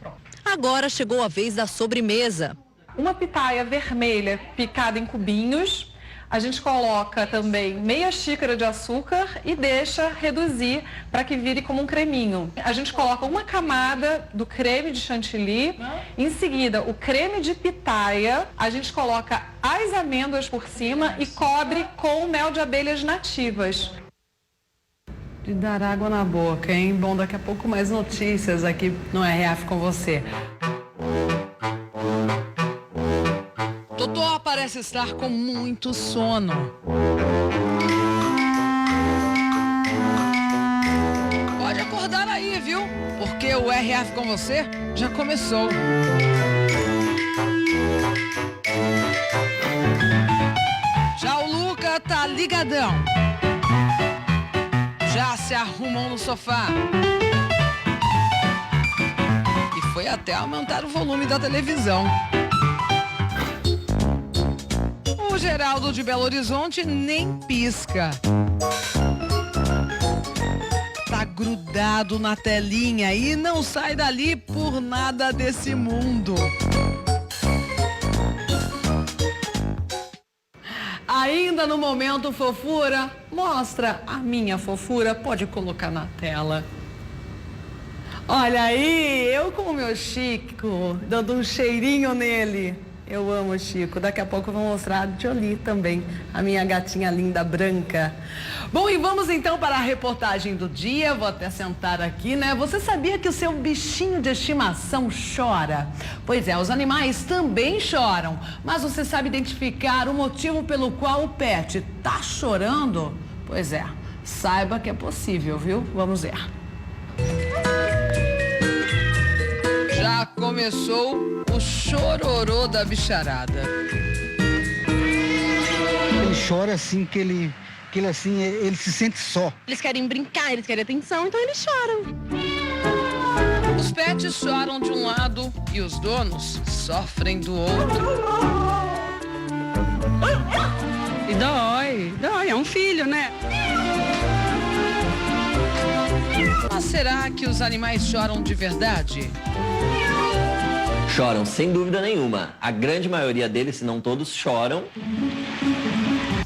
Agora chegou a vez da sobremesa. Uma pitaia vermelha picada em cubinhos. A gente coloca também meia xícara de açúcar e deixa reduzir para que vire como um creminho. A gente coloca uma camada do creme de chantilly, em seguida o creme de pitaia, a gente coloca as amêndoas por cima e cobre com mel de abelhas nativas. De dar água na boca, hein? Bom, daqui a pouco mais notícias aqui no RF com você. Totó parece estar com muito sono. Pode acordar aí, viu? Porque o RF com você já começou. Já o Luca tá ligadão. Já se arrumou no sofá. E foi até aumentar o volume da televisão. O Geraldo de Belo Horizonte nem pisca. Tá grudado na telinha e não sai dali por nada desse mundo. Ainda no momento fofura, mostra a minha fofura, pode colocar na tela. Olha aí, eu com o meu Chico, dando um cheirinho nele. Eu amo o Chico. Daqui a pouco eu vou mostrar a Jolie também, a minha gatinha linda branca. Bom, e vamos então para a reportagem do dia. Vou até sentar aqui, né? Você sabia que o seu bichinho de estimação chora? Pois é, os animais também choram. Mas você sabe identificar o motivo pelo qual o pet tá chorando? Pois é, saiba que é possível, viu? Vamos ver. Já começou o chororô da bicharada. Ele chora assim, que ele se sente só. Eles querem brincar, eles querem atenção, então eles choram. Os pets choram de um lado e os donos sofrem do outro. E dói, é um filho, né? Mas será que os animais choram de verdade? Choram, sem dúvida nenhuma. A grande maioria deles, se não todos, choram.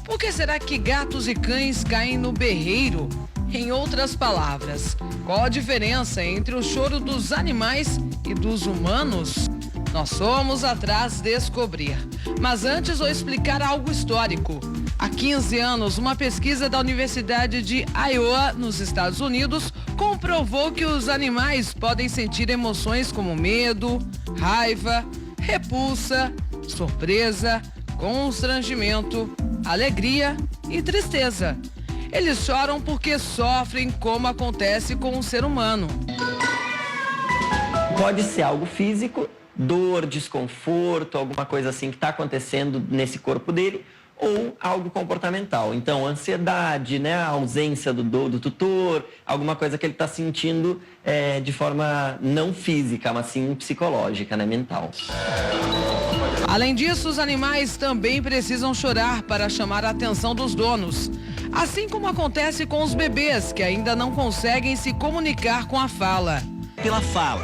Por que será que gatos e cães caem no berreiro? Em outras palavras, qual a diferença entre o choro dos animais e dos humanos? Nós fomos atrás descobrir. Mas antes vou explicar algo histórico. Há 15 anos, uma pesquisa da Universidade de Iowa, nos Estados Unidos, comprovou que os animais podem sentir emoções como medo, raiva, repulsa, surpresa, constrangimento, alegria e tristeza. Eles choram porque sofrem como acontece com o ser humano. Pode ser algo físico, dor, desconforto, alguma coisa assim que está acontecendo nesse corpo dele, ou algo comportamental. Então, ansiedade, né, a ausência do tutor, alguma coisa que ele está sentindo de forma não física, mas sim psicológica, né, mental. Além disso, os animais também precisam chorar para chamar a atenção dos donos. Assim como acontece com os bebês, que ainda não conseguem se comunicar com a fala. Pela fala.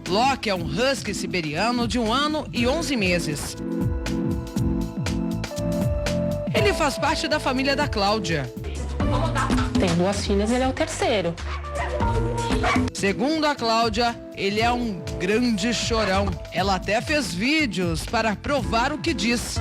Locke é um husky siberiano de 1 ano e 11 meses. Ele faz parte da família da Cláudia. Tem 2 filhas, ele é o terceiro. Segundo a Cláudia, ele é um grande chorão. Ela até fez vídeos para provar o que diz.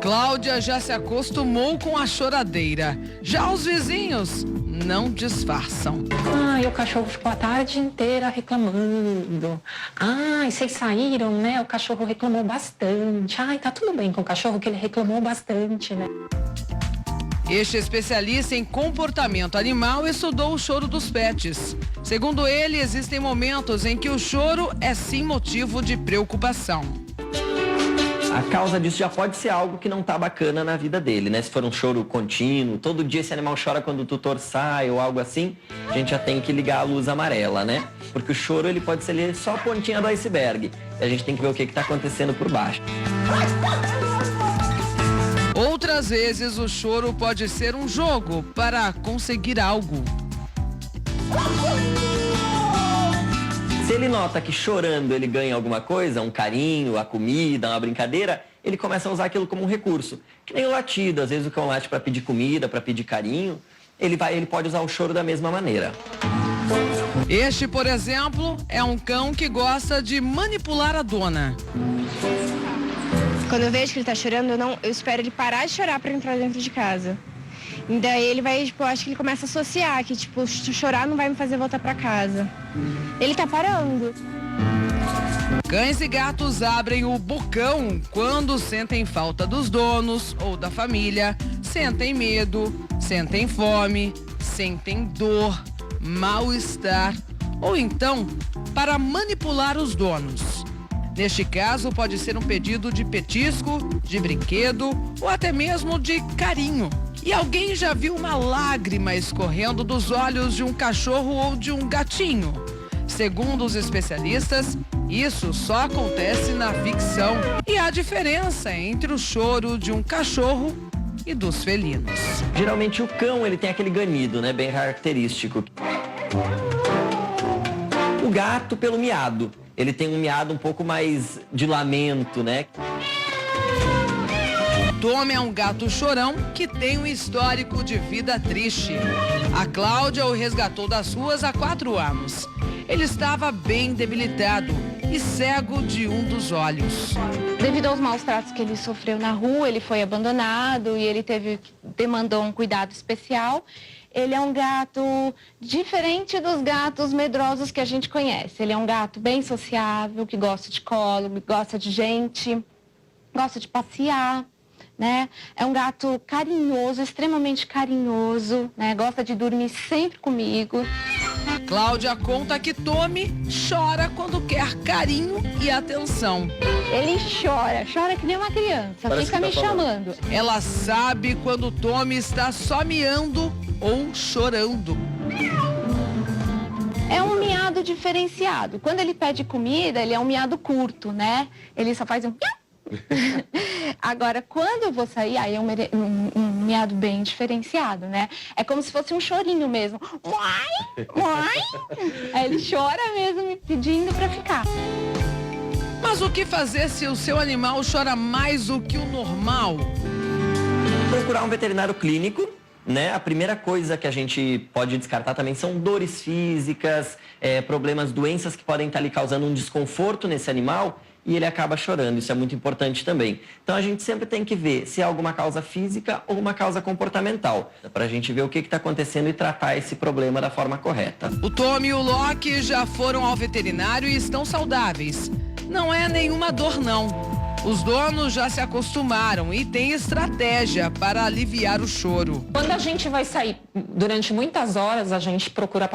Cláudia já se acostumou com a choradeira. Já os vizinhos não disfarçam. Ai, o cachorro ficou a tarde inteira reclamando. Ai, vocês saíram, né? O cachorro reclamou bastante. Ai, tá tudo bem com o cachorro que ele reclamou bastante, né? Este especialista em comportamento animal estudou o choro dos pets. Segundo ele, existem momentos em que o choro é sim motivo de preocupação. A causa disso já pode ser algo que não tá bacana na vida dele, né? Se for um choro contínuo, todo dia esse animal chora quando o tutor sai ou algo assim, a gente já tem que ligar a luz amarela, né? Porque o choro ele pode ser só a pontinha do iceberg. E a gente tem que ver o que tá acontecendo por baixo. Outras vezes o choro pode ser um jogo para conseguir algo. Se ele nota que chorando ele ganha alguma coisa, um carinho, a comida, uma brincadeira, ele começa a usar aquilo como um recurso. Que nem o latido, às vezes o cão late para pedir comida, para pedir carinho, ele pode usar o choro da mesma maneira. Este, por exemplo, é um cão que gosta de manipular a dona. Quando eu vejo que ele tá chorando, eu espero ele parar de chorar para entrar dentro de casa. E daí ele vai, eu acho que ele começa a associar que, chorar não vai me fazer voltar para casa. Ele tá parando. Cães e gatos abrem o bocão quando sentem falta dos donos ou da família, sentem medo, sentem fome, sentem dor, mal-estar ou então para manipular os donos. Neste caso, pode ser um pedido de petisco, de brinquedo ou até mesmo de carinho. E alguém já viu uma lágrima escorrendo dos olhos de um cachorro ou de um gatinho? Segundo os especialistas, isso só acontece na ficção. E há diferença entre o choro de um cachorro e dos felinos. Geralmente o cão ele tem aquele ganido, né, bem característico. O gato pelo miado. Ele tem um miado um pouco mais de lamento, né? Tommy é um gato chorão que tem um histórico de vida triste. A Cláudia o resgatou das ruas há 4 anos. Ele estava bem debilitado e cego de um dos olhos. Devido aos maus tratos que ele sofreu na rua, ele foi abandonado e ele demandou um cuidado especial. Ele é um gato diferente dos gatos medrosos que a gente conhece. Ele é um gato bem sociável, que gosta de colo, que gosta de gente, gosta de passear, né? É um gato carinhoso, extremamente carinhoso, né? Gosta de dormir sempre comigo. Cláudia conta que Tommy chora quando quer carinho e atenção. Ele chora que nem uma criança, fica me chamando. Ela sabe quando Tommy está só miando ou chorando. É um miado diferenciado. Quando ele pede comida, ele é um miado curto, né? Ele só faz um... Agora, quando eu vou sair, aí é um miado bem diferenciado, né? É como se fosse um chorinho mesmo. Aí ele chora mesmo, me pedindo pra ficar. Mas o que fazer se o seu animal chora mais do que o normal? Procurar um veterinário clínico, né? A primeira coisa que a gente pode descartar também são dores físicas, problemas, doenças que podem estar ali causando um desconforto nesse animal e ele acaba chorando. Isso é muito importante também. Então a gente sempre tem que ver se é alguma causa física ou uma causa comportamental, para a gente ver o que está acontecendo e tratar esse problema da forma correta. O Tommy e o Loki já foram ao veterinário e estão saudáveis. Não é nenhuma dor, não. Os donos já se acostumaram e têm estratégia para aliviar o choro. Quando a gente vai sair durante muitas horas, a gente procura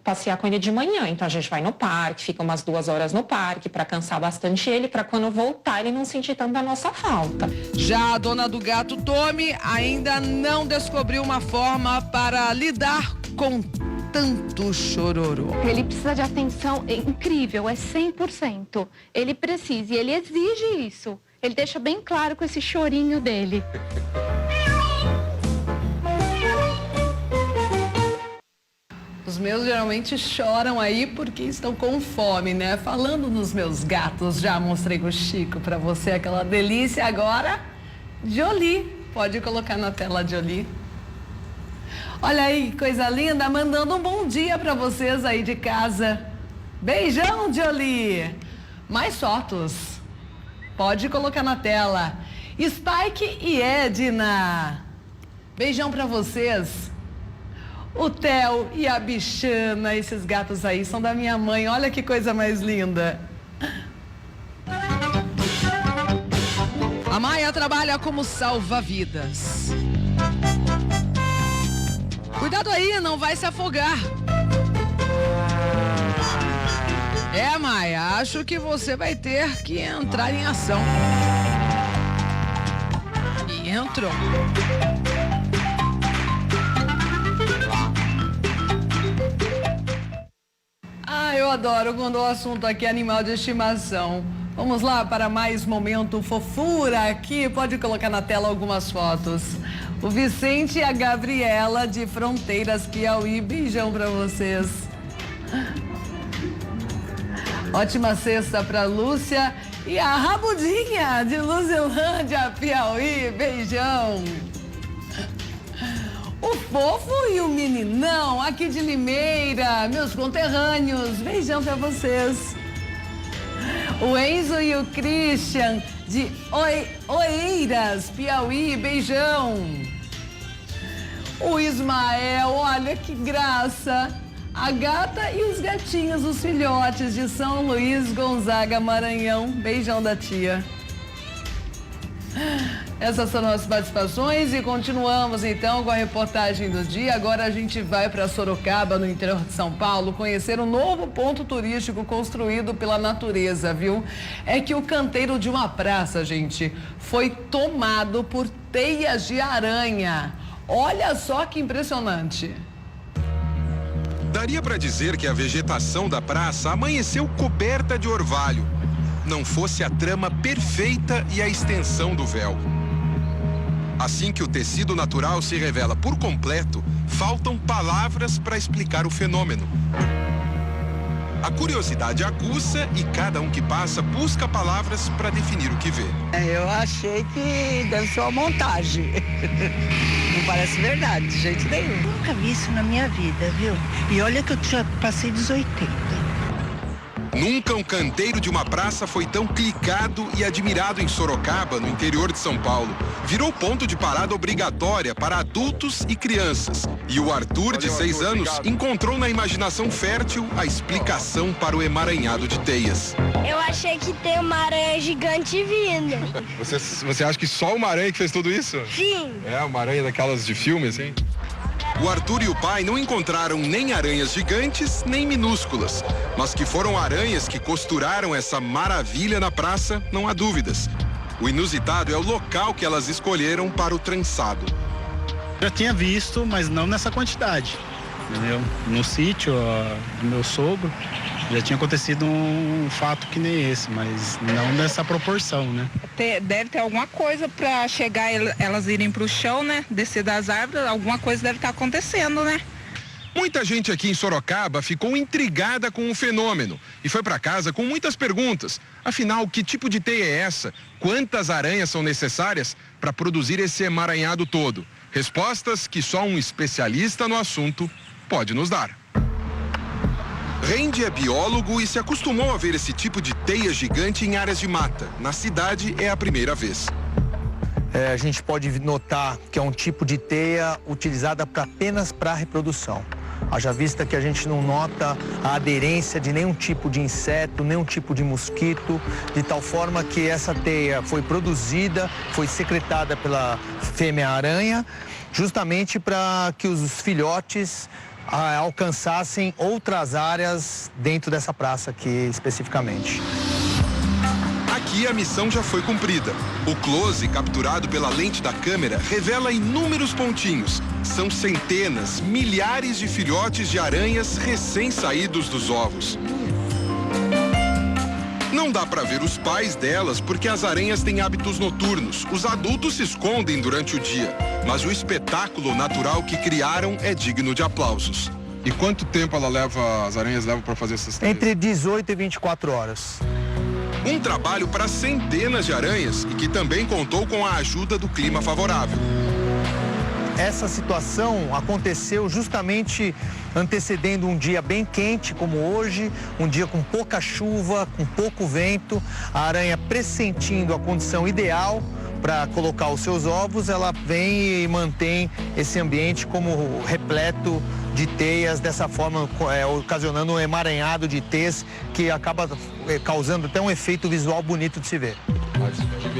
passear com ele de manhã. Então a gente vai no parque, fica umas 2 horas no parque para cansar bastante ele, para quando voltar ele não sentir tanta nossa falta. Já a dona do gato Tommy ainda não descobriu uma forma para lidar com tanto chororô. Ele precisa de atenção incrível, é 100%. Ele precisa e ele exige isso. Ele deixa bem claro com esse chorinho dele. Os meus geralmente choram aí porque estão com fome, né? Falando nos meus gatos, já mostrei com o Chico pra você aquela delícia. Agora, Jolie. Pode colocar na tela, Jolie. Olha aí, que coisa linda, mandando um bom dia para vocês aí de casa. Beijão, Jolie. Mais fotos. Pode colocar na tela. Spike e Edna. Beijão pra vocês. O Theo e a Bichana, esses gatos aí são da minha mãe. Olha que coisa mais linda. A Maia trabalha como salva-vidas. Cuidado aí, não vai se afogar. Maia, acho que você vai ter que entrar em ação. E entrou. Eu adoro quando o assunto aqui é animal de estimação. Vamos lá para mais momento fofura aqui. Pode colocar na tela algumas fotos. O Vicente e a Gabriela de Fronteiras, Piauí. Beijão para vocês. Ótima sexta para Lúcia e a Rabudinha de Luzilândia, Piauí. Beijão. O Fofo e o Meninão, aqui de Limeira, meus conterrâneos, beijão pra vocês. O Enzo e o Christian, de Oeiras, Piauí, beijão. O Ismael, olha que graça. A gata e os gatinhos, os filhotes de São Luís, Gonzaga, Maranhão, beijão da tia. Essas são as participações e continuamos então com a reportagem do dia. Agora a gente vai para Sorocaba, no interior de São Paulo, conhecer um novo ponto turístico construído pela natureza, viu? É que o canteiro de uma praça, gente, foi tomado por teias de aranha. Olha só que impressionante. Daria para dizer que a vegetação da praça amanheceu coberta de orvalho. Não fosse a trama perfeita e a extensão do véu. Assim que o tecido natural se revela por completo, faltam palavras para explicar o fenômeno. A curiosidade aguça e cada um que passa busca palavras para definir o que vê. Eu achei que deve ser uma montagem. Não parece verdade, de jeito nenhum. Nunca vi isso na minha vida, viu? E olha que eu já passei dos 80. Nunca um canteiro de uma praça foi tão clicado e admirado em Sorocaba, no interior de São Paulo. Virou ponto de parada obrigatória para adultos e crianças. E o Arthur, de 6 anos, encontrou na imaginação fértil a explicação para o emaranhado de teias. Eu achei que tem uma aranha gigante vindo. Você acha que só uma aranha que fez tudo isso? Sim. É, uma aranha daquelas de filme, assim? O Arthur e o pai não encontraram nem aranhas gigantes, nem minúsculas. Mas que foram aranhas que costuraram essa maravilha na praça, não há dúvidas. O inusitado é o local que elas escolheram para o trançado. Já tinha visto, mas não nessa quantidade, entendeu? No sítio do meu sogro, já tinha acontecido um fato que nem esse, mas não nessa proporção, né? Deve ter alguma coisa para chegar, elas irem para o chão, né? Descer das árvores, alguma coisa deve estar acontecendo, né? Muita gente aqui em Sorocaba ficou intrigada com o fenômeno e foi para casa com muitas perguntas. Afinal, que tipo de teia é essa? Quantas aranhas são necessárias para produzir esse emaranhado todo? Respostas que só um especialista no assunto pode nos dar. Randy é biólogo e se acostumou a ver esse tipo de teia gigante em áreas de mata. Na cidade é a primeira vez. A gente pode notar que é um tipo de teia utilizada apenas para reprodução. Haja vista que a gente não nota a aderência de nenhum tipo de inseto, nenhum tipo de mosquito, de tal forma que essa teia foi produzida, foi secretada pela fêmea aranha, justamente para que os filhotes alcançassem outras áreas dentro dessa praça aqui especificamente. Aqui a missão já foi cumprida. O close, capturado pela lente da câmera, revela inúmeros pontinhos. São centenas, milhares de filhotes de aranhas recém-saídos dos ovos. Não dá para ver os pais delas porque as aranhas têm hábitos noturnos. Os adultos se escondem durante o dia, mas o espetáculo natural que criaram é digno de aplausos. E quanto tempo as aranhas levam para fazer essas teias? Entre 18 e 24 horas. Um trabalho para centenas de aranhas e que também contou com a ajuda do clima favorável. Essa situação aconteceu justamente antecedendo um dia bem quente como hoje, um dia com pouca chuva, com pouco vento, a aranha pressentindo a condição ideal para colocar os seus ovos, ela vem e mantém esse ambiente como repleto de teias, dessa forma ocasionando um emaranhado de teias que acaba causando até um efeito visual bonito de se ver.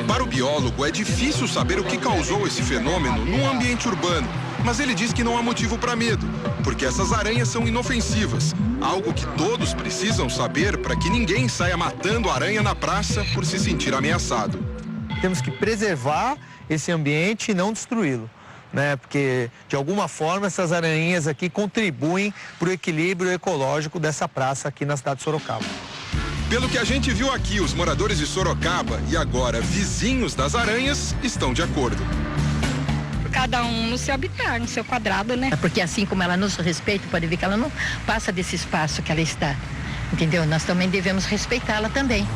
Para o biólogo, é difícil saber o que causou esse fenômeno num ambiente urbano, mas ele diz que não há motivo para medo, porque essas aranhas são inofensivas, algo que todos precisam saber para que ninguém saia matando aranha na praça por se sentir ameaçado. Temos que preservar esse ambiente e não destruí-lo, né? Porque, de alguma forma, essas aranhas aqui contribuem para o equilíbrio ecológico dessa praça aqui na cidade de Sorocaba. Pelo que a gente viu aqui, os moradores de Sorocaba e agora vizinhos das aranhas estão de acordo. Cada um no seu habitat, no seu quadrado, né? Porque assim como ela nos respeita, pode ver que ela não passa desse espaço que ela está, entendeu? Nós também devemos respeitá-la também.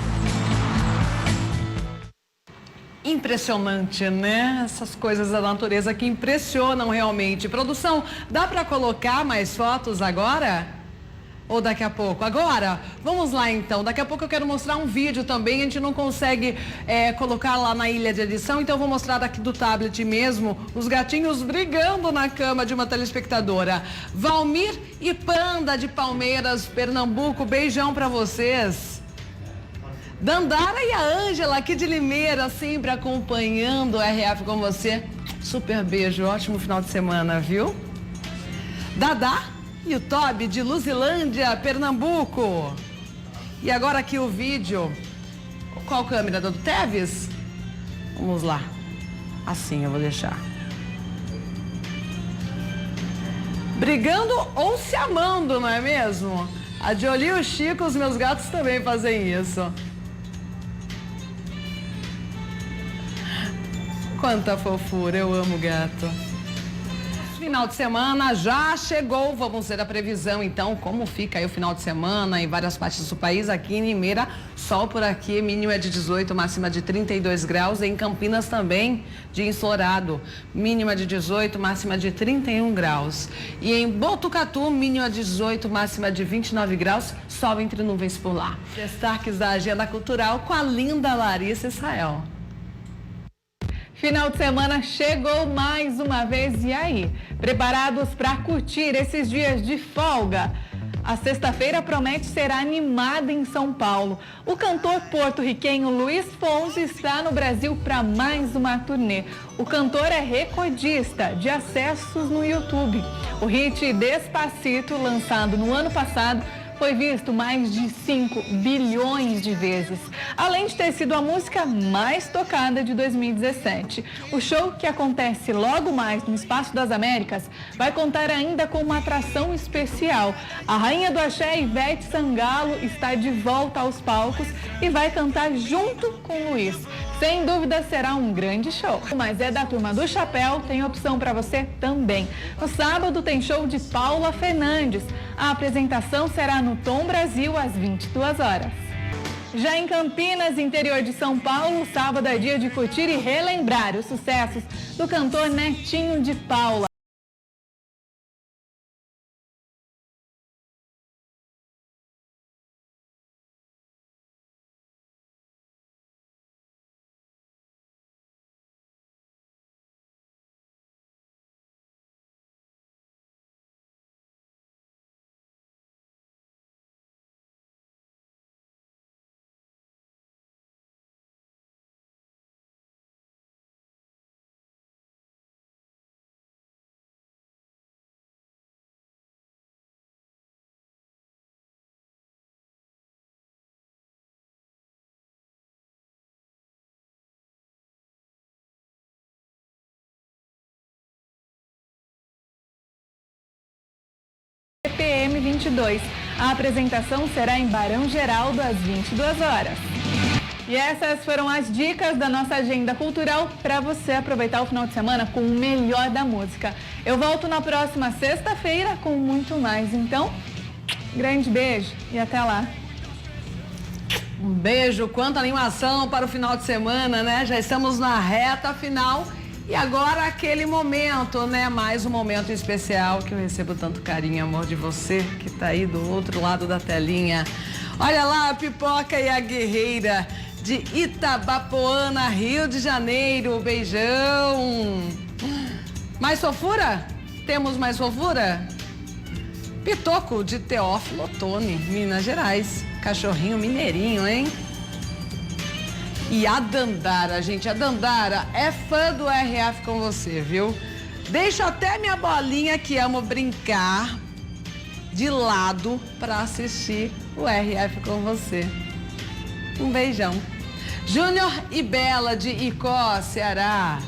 Impressionante, né? Essas coisas da natureza que impressionam realmente. Produção, dá para colocar mais fotos agora? Ou daqui a pouco? Agora, vamos lá então. Daqui a pouco eu quero mostrar um vídeo também. A gente não consegue colocar lá na ilha de edição, então eu vou mostrar daqui do tablet mesmo os gatinhos brigando na cama de uma telespectadora. Valmir e Panda de Palmeiras, Pernambuco, beijão pra vocês. Dandara e a Ângela aqui de Limeira, sempre acompanhando o RF com você. Super beijo, ótimo final de semana, viu? Dadá e o Toby de Luzilândia, Pernambuco. E agora aqui o vídeo. Qual câmera? Do Teves? Vamos lá. Assim eu vou deixar. Brigando ou se amando, não é mesmo? A Jolie e o Chico, os meus gatos também fazem isso. Quanta fofura, eu amo gato. Final de semana já chegou, vamos ver a previsão então, como fica aí o final de semana em várias partes do país. Aqui em Limeira, sol por aqui, mínimo é de 18, máxima de 32 graus. Em Campinas também, dia ensolarado, mínima de 18, máxima de 31 graus. E em Botucatu, mínima de 18, máxima de 29 graus, sol entre nuvens por lá. Destaques da agenda cultural com a linda Larissa Israel. Final de semana chegou mais uma vez, e aí? Preparados para curtir esses dias de folga? A sexta-feira promete ser animada em São Paulo. O cantor porto-riquenho Luiz Fonsi está no Brasil para mais uma turnê. O cantor é recordista de acessos no YouTube. O hit Despacito, lançado no ano passado, foi visto mais de 5 bilhões de vezes, além de ter sido a música mais tocada de 2017. O show, que acontece logo mais no Espaço das Américas, vai contar ainda com uma atração especial. A rainha do axé, Ivete Sangalo, está de volta aos palcos e vai cantar junto com Luiz. Sem dúvida será um grande show. Mas é da Turma do Chapéu, tem opção para você também. No sábado tem show de Paula Fernandes. A apresentação será no Tom Brasil às 22 horas. Já em Campinas, interior de São Paulo, sábado é dia de curtir e relembrar os sucessos do cantor Netinho de Paula. CPM 22. A apresentação será em Barão Geraldo às 22 horas. E essas foram as dicas da nossa agenda cultural para você aproveitar o final de semana com o melhor da música. Eu volto na próxima sexta-feira com muito mais. Então, grande beijo e até lá. Um beijo, quanta animação para o final de semana, né? Já estamos na reta final. E agora aquele momento, né? Mais um momento especial que eu recebo tanto carinho e amor de você que tá aí do outro lado da telinha. Olha lá a Pipoca e a Guerreira de Itabapoana, Rio de Janeiro. Beijão. Mais fofura? Temos mais fofura? Pitoco, de Teófilo Otoni, Minas Gerais. Cachorrinho mineirinho, hein? E a Dandara, gente, a Dandara é fã do RF com você, viu? Deixo até minha bolinha, que amo brincar, de lado para assistir o RF com você. Um beijão. Júnior e Bela, de Icó, Ceará.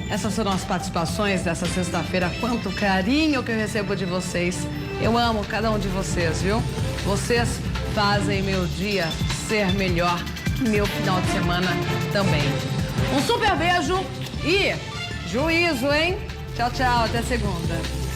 Essas foram as participações dessa sexta-feira. Quanto carinho que eu recebo de vocês. Eu amo cada um de vocês, viu? Vocês fazem meu dia ser melhor, meu final de semana também. Um super beijo e juízo, hein? Tchau, tchau. Até segunda.